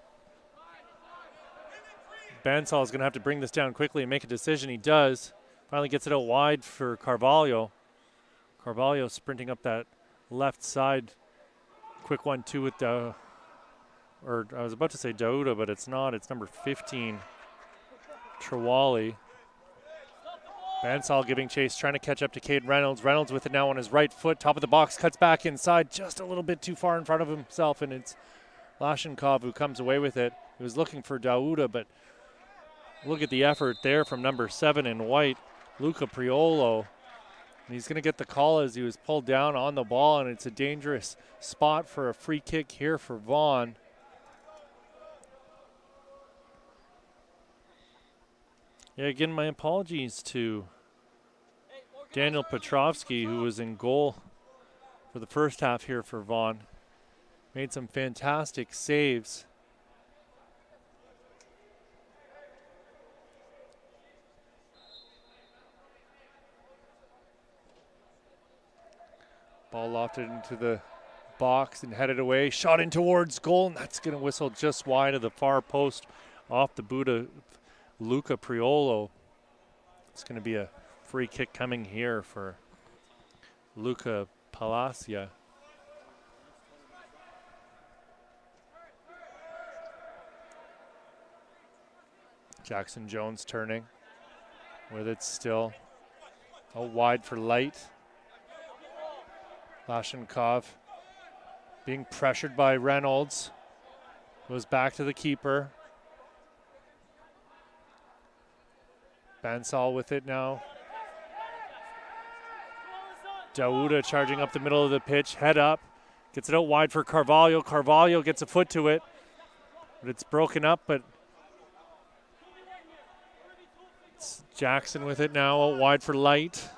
Bansal is going to have to bring this down quickly and make a decision. He does. Finally gets it out wide for Carvalho. Carvalho sprinting up that left side. Quick 1-2 with I was about to say Dauda, but it's not. It's number 15, Chirwali. Bansal giving chase, trying to catch up to Caden Reynolds. Reynolds with it now on his right foot, top of the box, cuts back inside, just a little bit too far in front of himself, and it's Lashenkov who comes away with it. He was looking for Dauda, but look at the effort there from number 7 in white, Luca Priolo. And he's going to get the call as he was pulled down on the ball, and it's a dangerous spot for a free kick here for Vaughan. Yeah, again, my apologies to Daniel Petrovsky, who was in goal for the first half here for Vaughan. Made some fantastic saves. Ball lofted into the box and headed away. Shot in towards goal, and that's going to whistle just wide of the far post off the boot of Luca Priolo. It's going to be a free kick coming here for Luca Palacia. Jackson Jones turning with it still. Out wide for Light. Lashenkov being pressured by Reynolds. Goes back to the keeper. Bansal with it now. Dauda charging up the middle of the pitch, head up. Gets it out wide for Carvalho. Carvalho gets a foot to it. But it's broken up, but it's Jackson with it now, out wide for Light.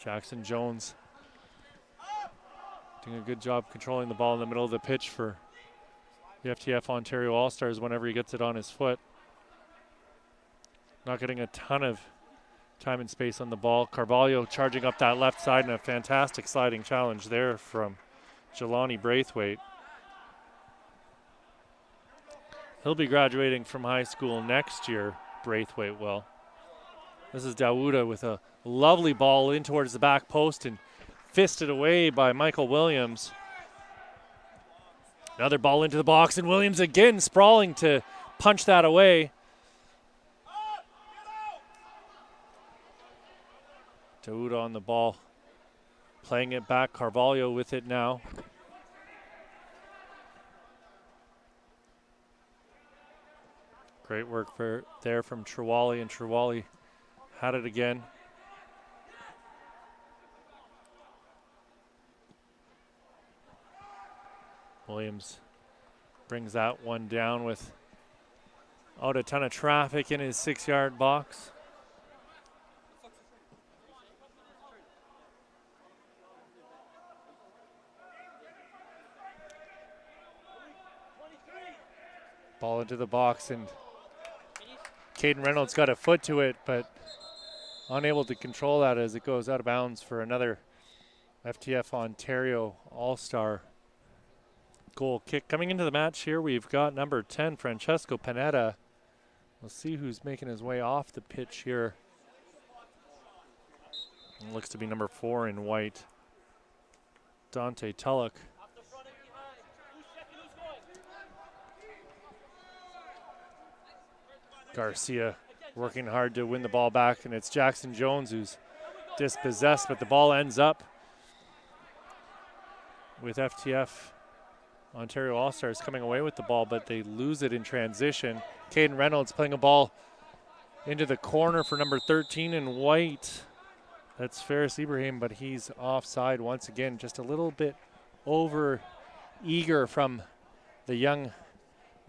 Jackson Jones doing a good job controlling the ball in the middle of the pitch for the FTF Ontario All-Stars whenever he gets it on his foot. Not getting a ton of time and space on the ball. Carvalho charging up that left side, and a fantastic sliding challenge there from Jelani Braithwaite. He'll be graduating from high school next year, Braithwaite will. This is Dauda with a lovely ball in towards the back post and fisted away by Michael Williams. Another ball into the box, and Williams again sprawling to punch that away. Dauda on the ball, playing it back. Carvalho with it now. Great work there from Trewally, and Trewally had it again. Williams brings that one down with out a ton of traffic in his 6-yard box. Ball into the box, and Caden Reynolds got a foot to it, but unable to control that as it goes out of bounds for another FTF Ontario All-Star goal kick. Coming into the match here, we've got number 10, Francesco Panetta. We'll see who's making his way off the pitch here. It looks to be number 4 in white, Dante Tulloch. Garcia working hard to win the ball back, and it's Jackson Jones who's dispossessed, but the ball ends up with FTF Ontario All-Stars coming away with the ball, but they lose it in transition. Caden Reynolds playing a ball into the corner for number 13 in white. That's Faris Ibrahim, but he's offside once again. Just a little bit over eager from the young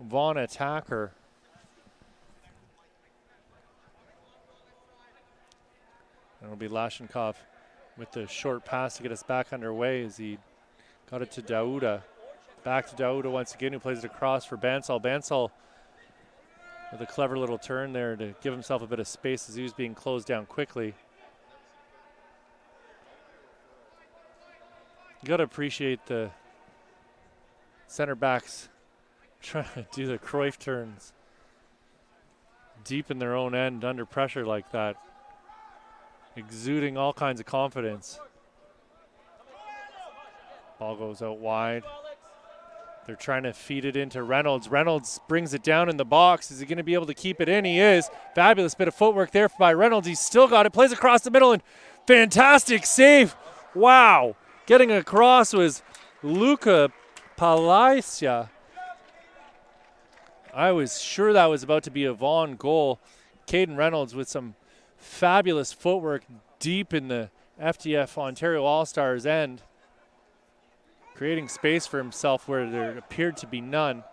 Vaughan attacker. And it'll be Lashenkov with the short pass to get us back underway as he got it to Dauda. Back to Dauda once again, who plays it across for Bansal. Bansal with a clever little turn there to give himself a bit of space as he was being closed down quickly. You got to appreciate the center backs trying to do the Cruyff turns deep in their own end under pressure like that, exuding all kinds of confidence. Ball goes out wide. They're trying to feed it into Reynolds. Reynolds brings it down in the box. Is he going to be able to keep it in? He is. Fabulous bit of footwork there by Reynolds. He's still got it. Plays across the middle, and fantastic save. Wow. Getting across was Luca Palacia. I was sure that was about to be a Vaughan goal. Caden Reynolds with some fabulous footwork deep in the FTF Ontario All-Stars end, creating space for himself where there appeared to be none.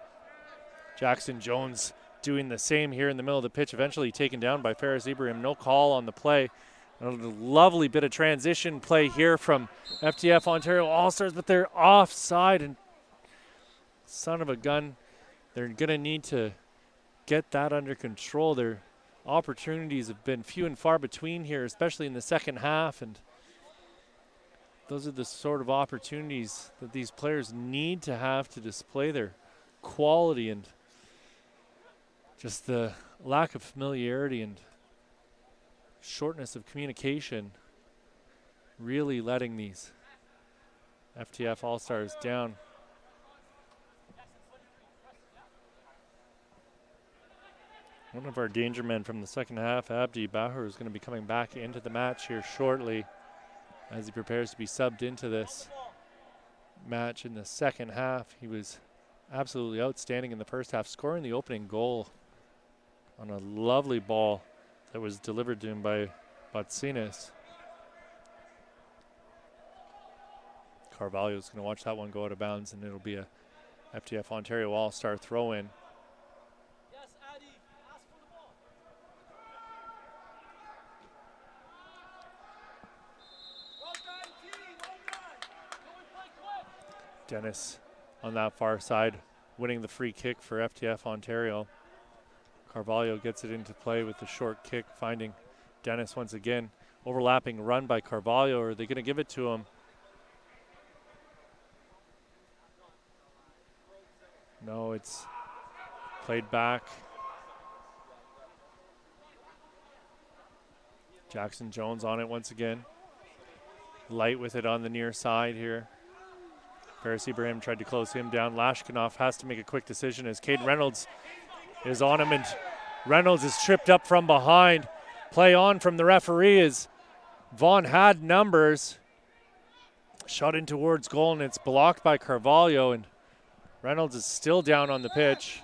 Jackson Jones doing the same here in the middle of the pitch, eventually taken down by Faris Ibrahim. No call on the play. A lovely bit of transition play here from FTF Ontario All-Stars, but they're offside, and son of a gun, they're going to need to get that under control. Their opportunities have been few and far between here, especially in the second half, and those are the sort of opportunities that these players need to have to display their quality, and just the lack of familiarity and shortness of communication really letting these FTF All-Stars down. One of our danger men from the second half, Abdi Bahur, is going to be coming back into the match here shortly as he prepares to be subbed into this match in the second half. He was absolutely outstanding in the first half, scoring the opening goal on a lovely ball that was delivered to him by Batsinis. Carvalho's going to watch that one go out of bounds, and it'll be a FTF Ontario All-Star throw-in. Dennis on that far side winning the free kick for FTF Ontario. Carvalho gets it into play with the short kick, finding Dennis once again. Overlapping run by Carvalho. Are they going to give it to him? No, it's played back. Jackson Jones on it once again. Light with it on the near side here. Faris Ibrahim tried to close him down. Lashkinov has to make a quick decision as Caden Reynolds is on him, and Reynolds is tripped up from behind. Play on from the referee as Vaughan had numbers. Shot in towards goal, and it's blocked by Carvalho, and Reynolds is still down on the pitch.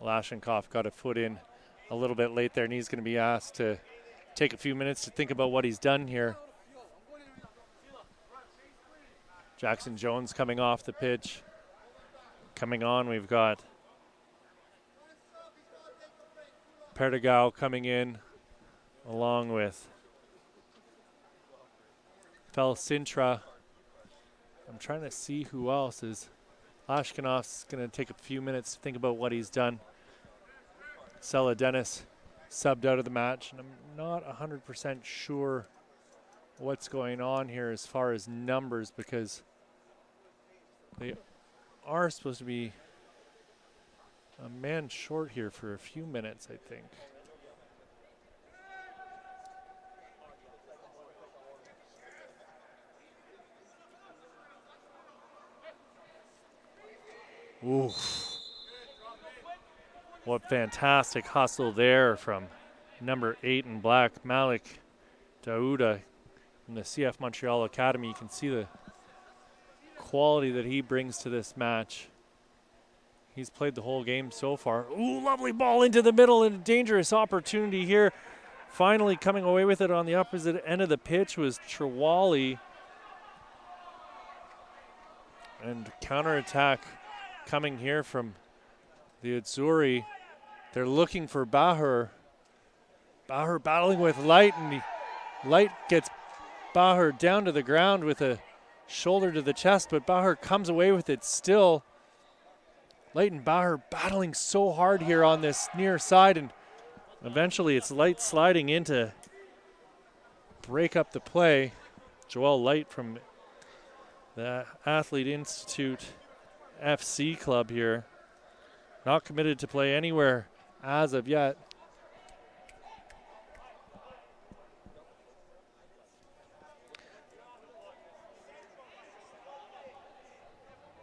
Lashnikov got a foot in a little bit late there, and he's going to be asked to take a few minutes to think about what he's done here. Jackson Jones coming off the pitch. Coming on, we've got Perdigao coming in along with Fel Sintra. I'm trying to see who else is. Lashkinov's going to take a few minutes to think about what he's done. Sela Dennis subbed out of the match, and I'm not 100% sure what's going on here as far as numbers, because they are supposed to be a man short here for a few minutes, I think. Oof. What fantastic hustle there from number 8 in black, Malik Dauda from the CF Montreal Academy. You can see the quality that he brings to this match. He's played the whole game so far. Ooh, lovely ball into the middle, and a dangerous opportunity here. Finally coming away with it on the opposite end of the pitch was Trewally. And counterattack coming here from the Azzurri. They're looking for Bahur. Bahur battling with Light, and Light gets Bahur down to the ground with a shoulder to the chest, but Bahur comes away with it still. Light and Bahur battling so hard here on this near side, and eventually it's Light sliding in to break up the play. Joel Light from the Athlete Institute FC club here. Not committed to play anywhere as of yet.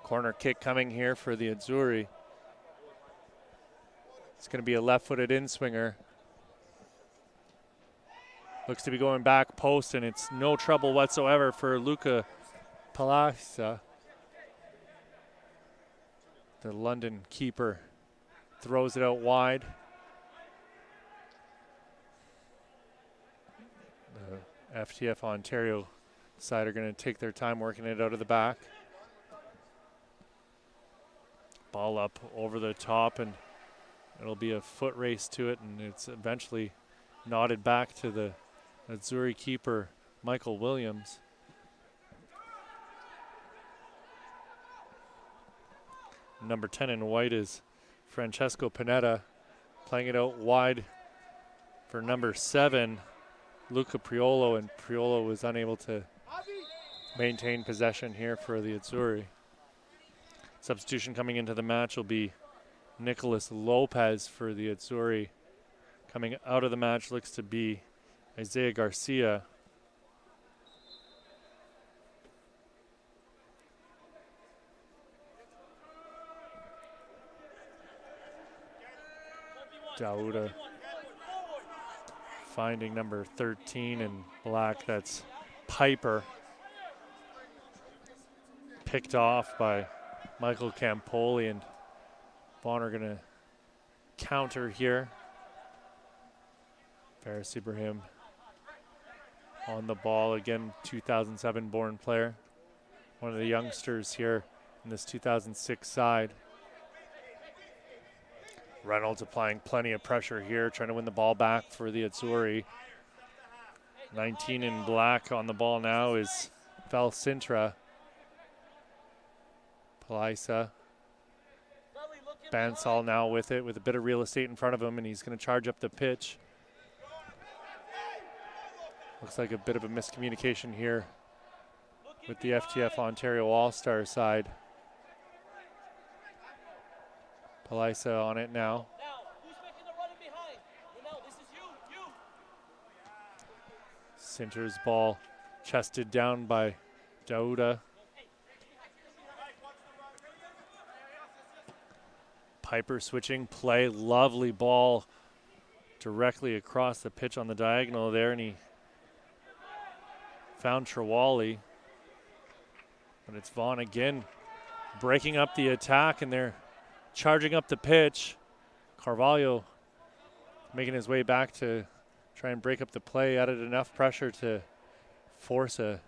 Corner kick coming here for the Azzurri. It's going to be a left-footed in-swinger. Looks to be going back post, and it's no trouble whatsoever for Luca Palasa. The London keeper throws it out wide. The FTF Ontario side are going to take their time working it out of the back. Ball up over the top, and it'll be a foot race to it, and it's eventually nodded back to the Azzurri keeper, Michael Williams. Number 10 in white is Francesco Panetta, playing it out wide for number 7, Luca Priolo, and Priolo was unable to maintain possession here for the Azzurri. Substitution coming into the match will be Nicholas Lopez for the Azzurri. Coming out of the match looks to be Isaiah Garcia. Dauda finding number 13 in black, that's Piper. Picked off by Michael Campoli, and Vaughan are gonna counter here. Faris Ibrahim on the ball again, 2007 born player. One of the youngsters here in this 2006 side. Reynolds applying plenty of pressure here, trying to win the ball back for the Azzurri. 19 in black on the ball now is Val Sintra. Palaisa. Bansal now with it, with a bit of real estate in front of him, and he's going to charge up the pitch. Looks like a bit of a miscommunication here with the FTF Ontario All-Star side. Palaisa on it now. Sinter's ball chested down by Dauda. Piper switching play, lovely ball directly across the pitch on the diagonal there, and he found Trawali. But it's Vaughan again breaking up the attack, and they're charging up the pitch. Carvalho making his way back to try and break up the play, added enough pressure to force a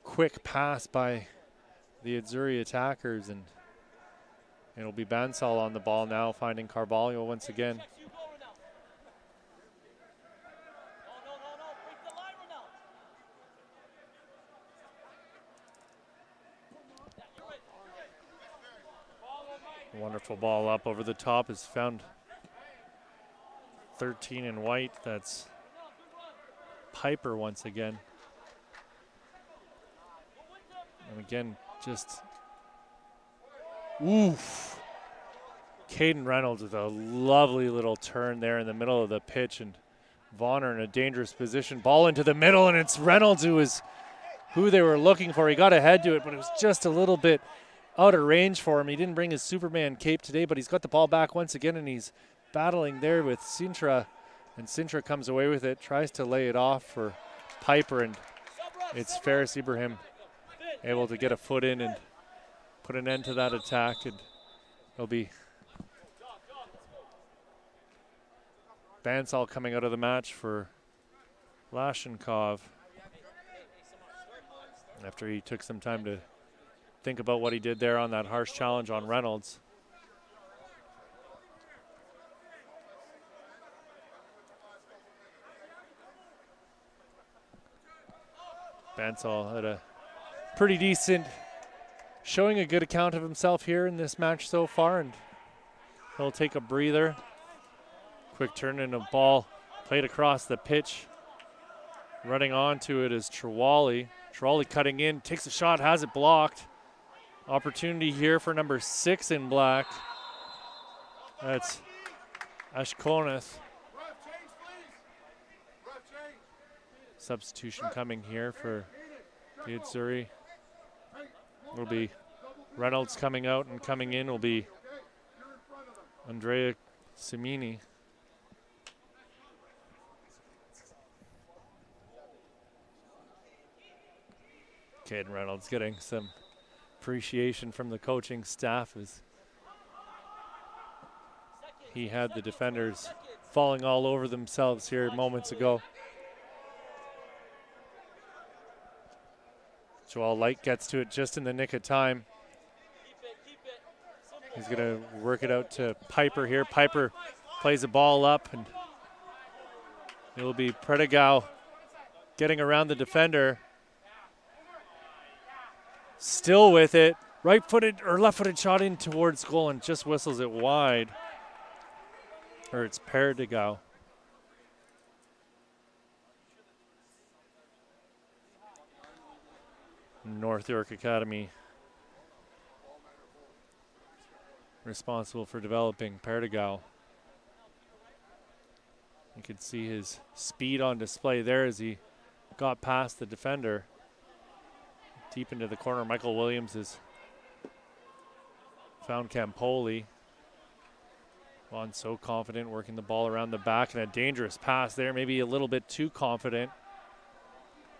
quick pass by the Azzurri attackers, and it'll be Bansal on the ball now, finding Carvalho once again. Wonderful ball up over the top is found 13 in white. That's Piper once again. And again, just oof. Caden Reynolds with a lovely little turn there in the middle of the pitch, and Vaughan are in a dangerous position. Ball into the middle, and it's Reynolds who they were looking for. He got ahead to it, but it was just a little bit out of range for him. He didn't bring his Superman cape today, but he's got the ball back once again, and he's battling there with Sintra, and Sintra comes away with it, tries to lay it off for Piper, and it's Faris Ibrahim able to get a foot in and put an end to that attack, and it'll be Bansal coming out of the match for Lashenkov after he took some time to think about what he did there on that harsh challenge on Reynolds. Bansal had a pretty decent, showing a good account of himself here in this match so far, and he'll take a breather. Quick turn and a ball played across the pitch. Running onto it is Trawali. Trawali cutting in, takes a shot, has it blocked. Opportunity here for number 6 in black. That's Ashkoneth. Substitution coming here for the Azzurri. Will be Reynolds coming out, and coming in will be Andrea Simini. Caden Reynolds getting some appreciation from the coaching staff as he had the defenders falling all over themselves here moments ago. Joel Light gets to it just in the nick of time. He's going to work it out to Piper here. Piper plays the ball up, and it will be Predegau getting around the defender. Still with it. Right-footed or left-footed shot in towards goal, and just whistles it wide. Or it's Perdigao. North York Academy. Responsible for developing Perdigao. You could see his speed on display there as he got past the defender. Deep into the corner, Michael Williams has found Campoli. Vaughan so confident, working the ball around the back, and a dangerous pass there, maybe a little bit too confident.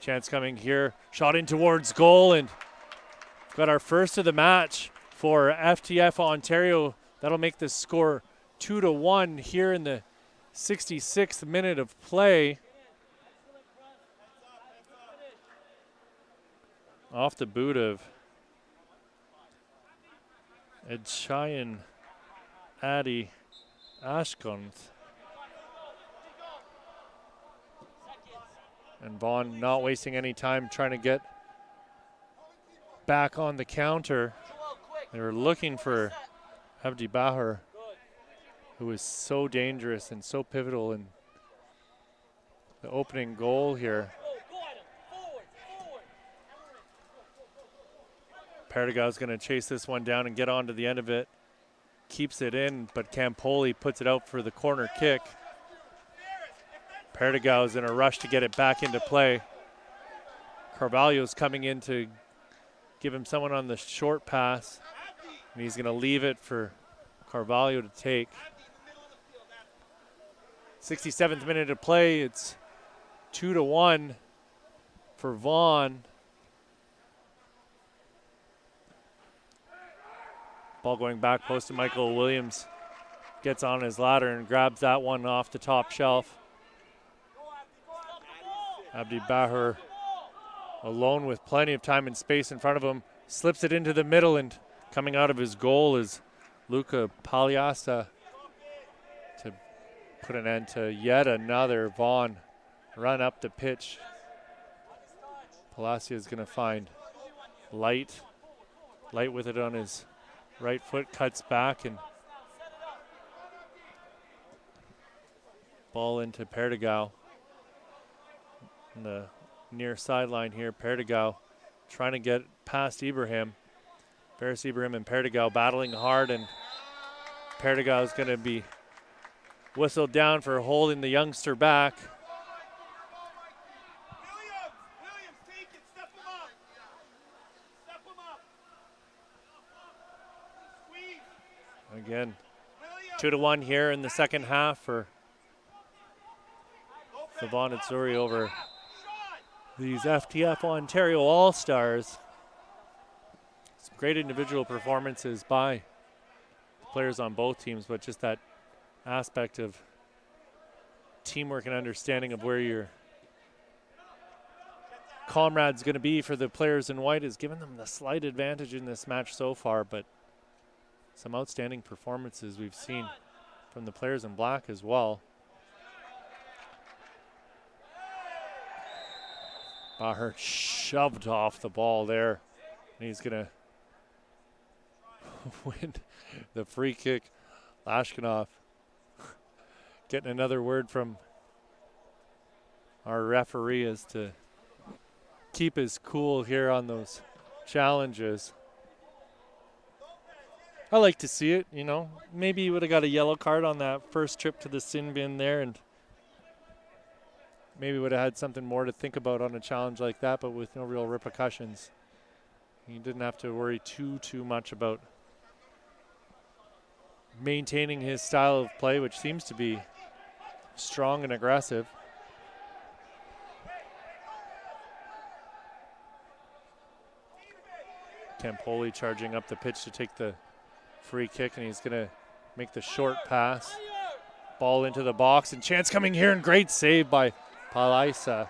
Chance coming here, shot in towards goal, and got our first of the match for FTF Ontario. That'll make the score 2-1 here in the 66th minute of play. Off the boot of Edchayan Adi Ashkonth. And Vaughan not wasting any time trying to get back on the counter. They were looking for Abdi Bahar, who was so dangerous and so pivotal in the opening goal here. Perdigao's going to chase this one down and get on to the end of it. Keeps it in, but Campoli puts it out for the corner kick. Perdigao's in a rush to get it back into play. Carvalho's coming in to give him someone on the short pass, and he's going to leave it for Carvalho to take. 67th minute of play. It's 2-1 for Vaughan. Ball going back post to Michael Williams. Gets on his ladder and grabs that one off the top shelf. Abdi Bahar alone with plenty of time and space in front of him. Slips it into the middle, and coming out of his goal is Luca Pagliasa to put an end to yet another Vaughan run up the pitch. Palacio is going to find Light with it on his right foot, cuts back, and ball into Perdigao. On the near sideline here, Perdigao trying to get past Ibrahim. Faris Ibrahim and Perdigao battling hard, and Perdigao is going to be whistled down for holding the youngster back. Williams, take it, step him up. Step him up. Squeeze. Again, Williams. 2-1 here in the second half for Vaughan and Surrey over these FTF Ontario All-Stars. Some great individual performances by the players on both teams, but just that aspect of teamwork and understanding of where your comrade's going to be for the players in white has given them the slight advantage in this match so far, but some outstanding performances we've seen from the players in black as well. Bahar shoved off the ball there, and he's going to win the free kick. Lashkinov getting another word from our referee is to keep his cool here on those challenges. I like to see it, you know. Maybe he would have got a yellow card on that first trip to the sin bin there, and maybe would have had something more to think about on a challenge like that, but with no real repercussions. He didn't have to worry too much about maintaining his style of play, which seems to be strong and aggressive. Campoli charging up the pitch to take the free kick, and he's going to make the short pass. Ball into the box, and chance coming here, and great save by Palaisa.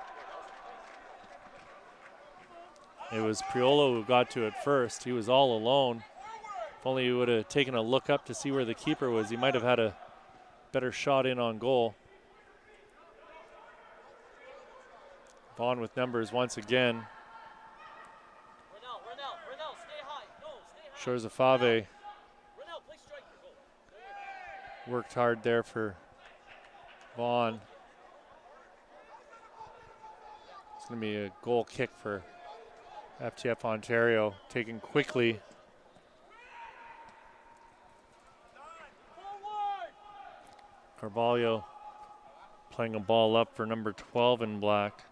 It was Priolo who got to it first. He was all alone. If only he would have taken a look up to see where the keeper was, he might have had a better shot in on goal. Vaughan with numbers once again. Shorzafave worked hard there for Vaughan. It's going to be a goal kick for FTF Ontario, taken quickly. Carvalho playing a ball up for number 12 in black.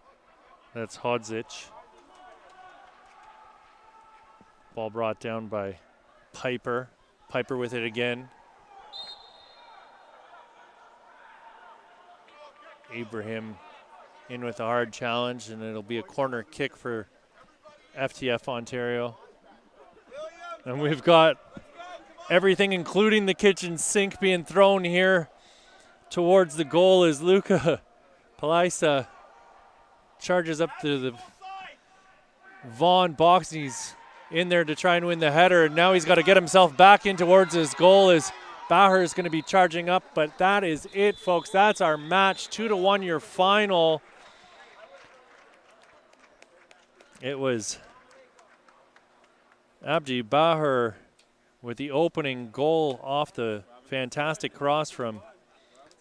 That's Hodzic. Ball brought down by Piper. Piper with it again. Abraham in with a hard challenge, and it'll be a corner kick for FTF Ontario. And we've got everything, including the kitchen sink, being thrown here towards the goal as Luca Palaisa charges up to the Vaughan box. He's in there to try and win the header, and now he's got to get himself back in towards his goal as Baher is going to be charging up. But that is it, folks. That's our match. 2-1 your final. It was Abdi Baher with the opening goal off the fantastic cross from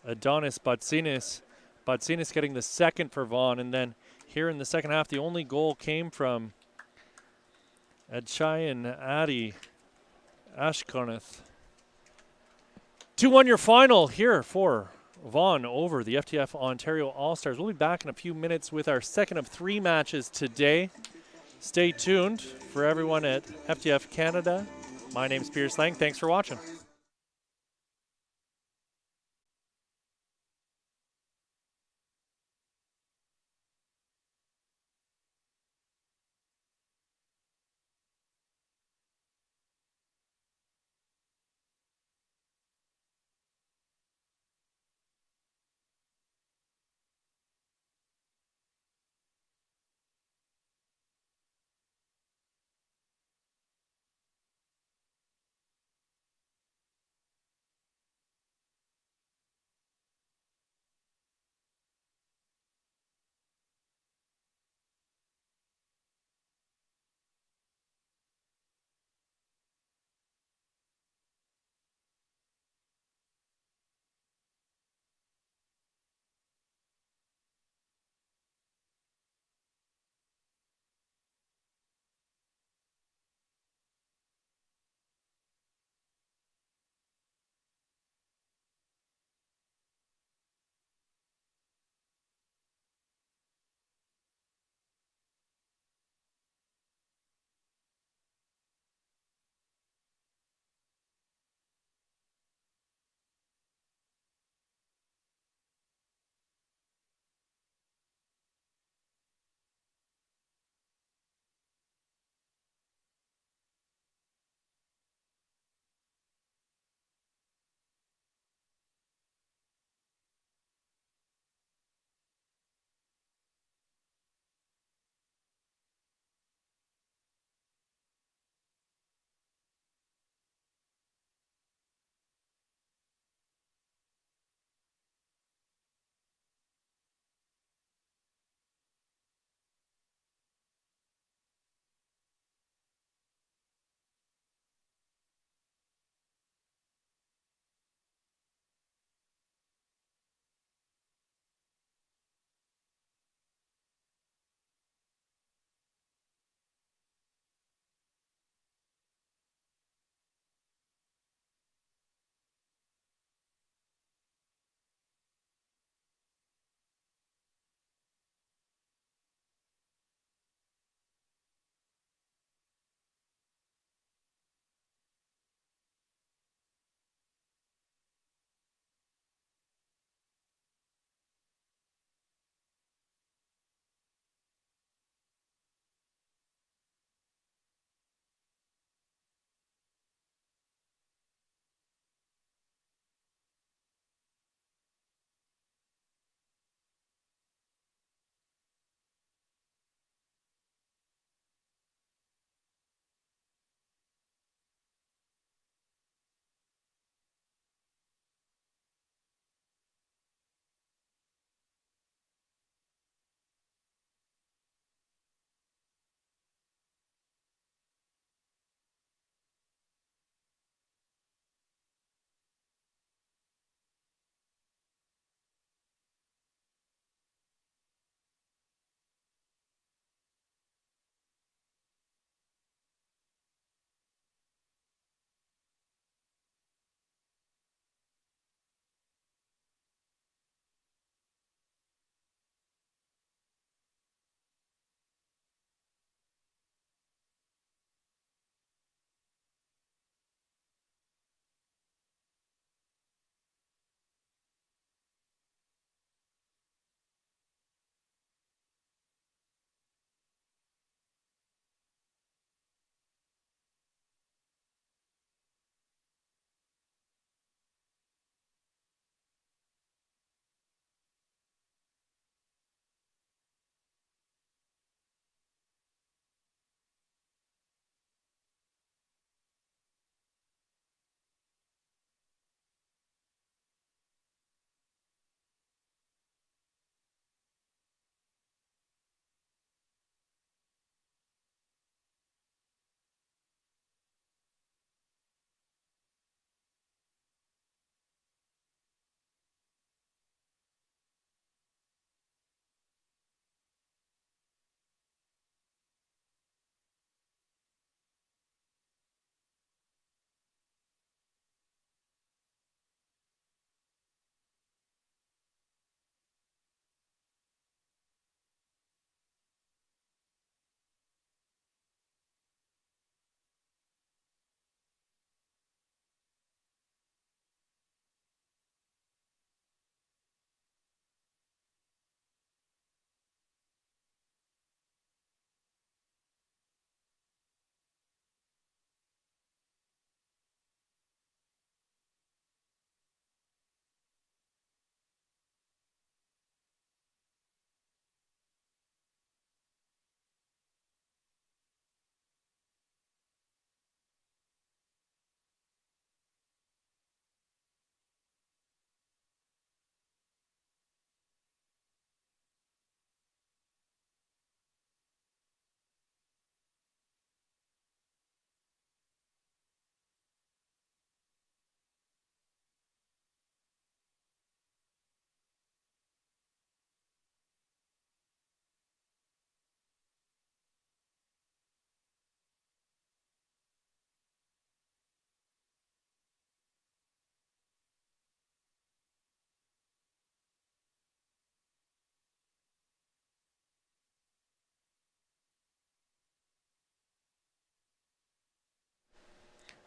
Adonis Batsinis. Batsinis getting the second for Vaughan, and then here in the second half, the only goal came from Adchayan Adi Ashkoneth. 2-1 your final here for Vaughan over the FTF Ontario All-Stars. We'll be back in a few minutes with our second of 3 matches today. Stay tuned for everyone at FTF Canada. My name's Pierce Lang. Thanks for watching.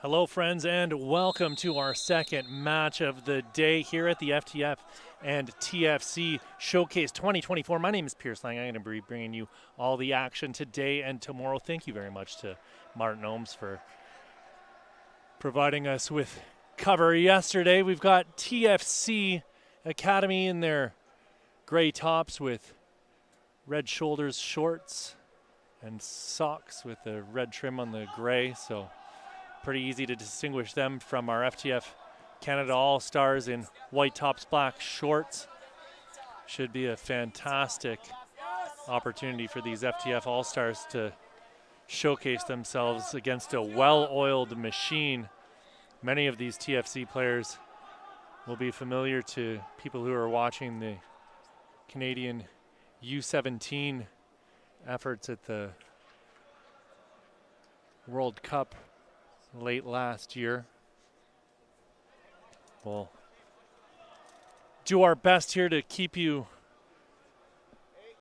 Hello, friends, and welcome to our second match of the day here at the FTF and TFC Showcase 2024. My name is Pierce Lang. I'm going to be bringing you all the action today and tomorrow. Thank you very much to Martin Ohms for providing us with cover yesterday. We've got TFC Academy in their gray tops with red shoulders shorts and socks with the red trim on the gray, so pretty easy to distinguish them from our FTF Canada All-Stars in white tops, black shorts. Should be a fantastic opportunity for these FTF All-Stars to showcase themselves against a well-oiled machine. Many of these TFC players will be familiar to people who are watching the Canadian U17 efforts at the World Cup late last year. We'll do our best here to keep you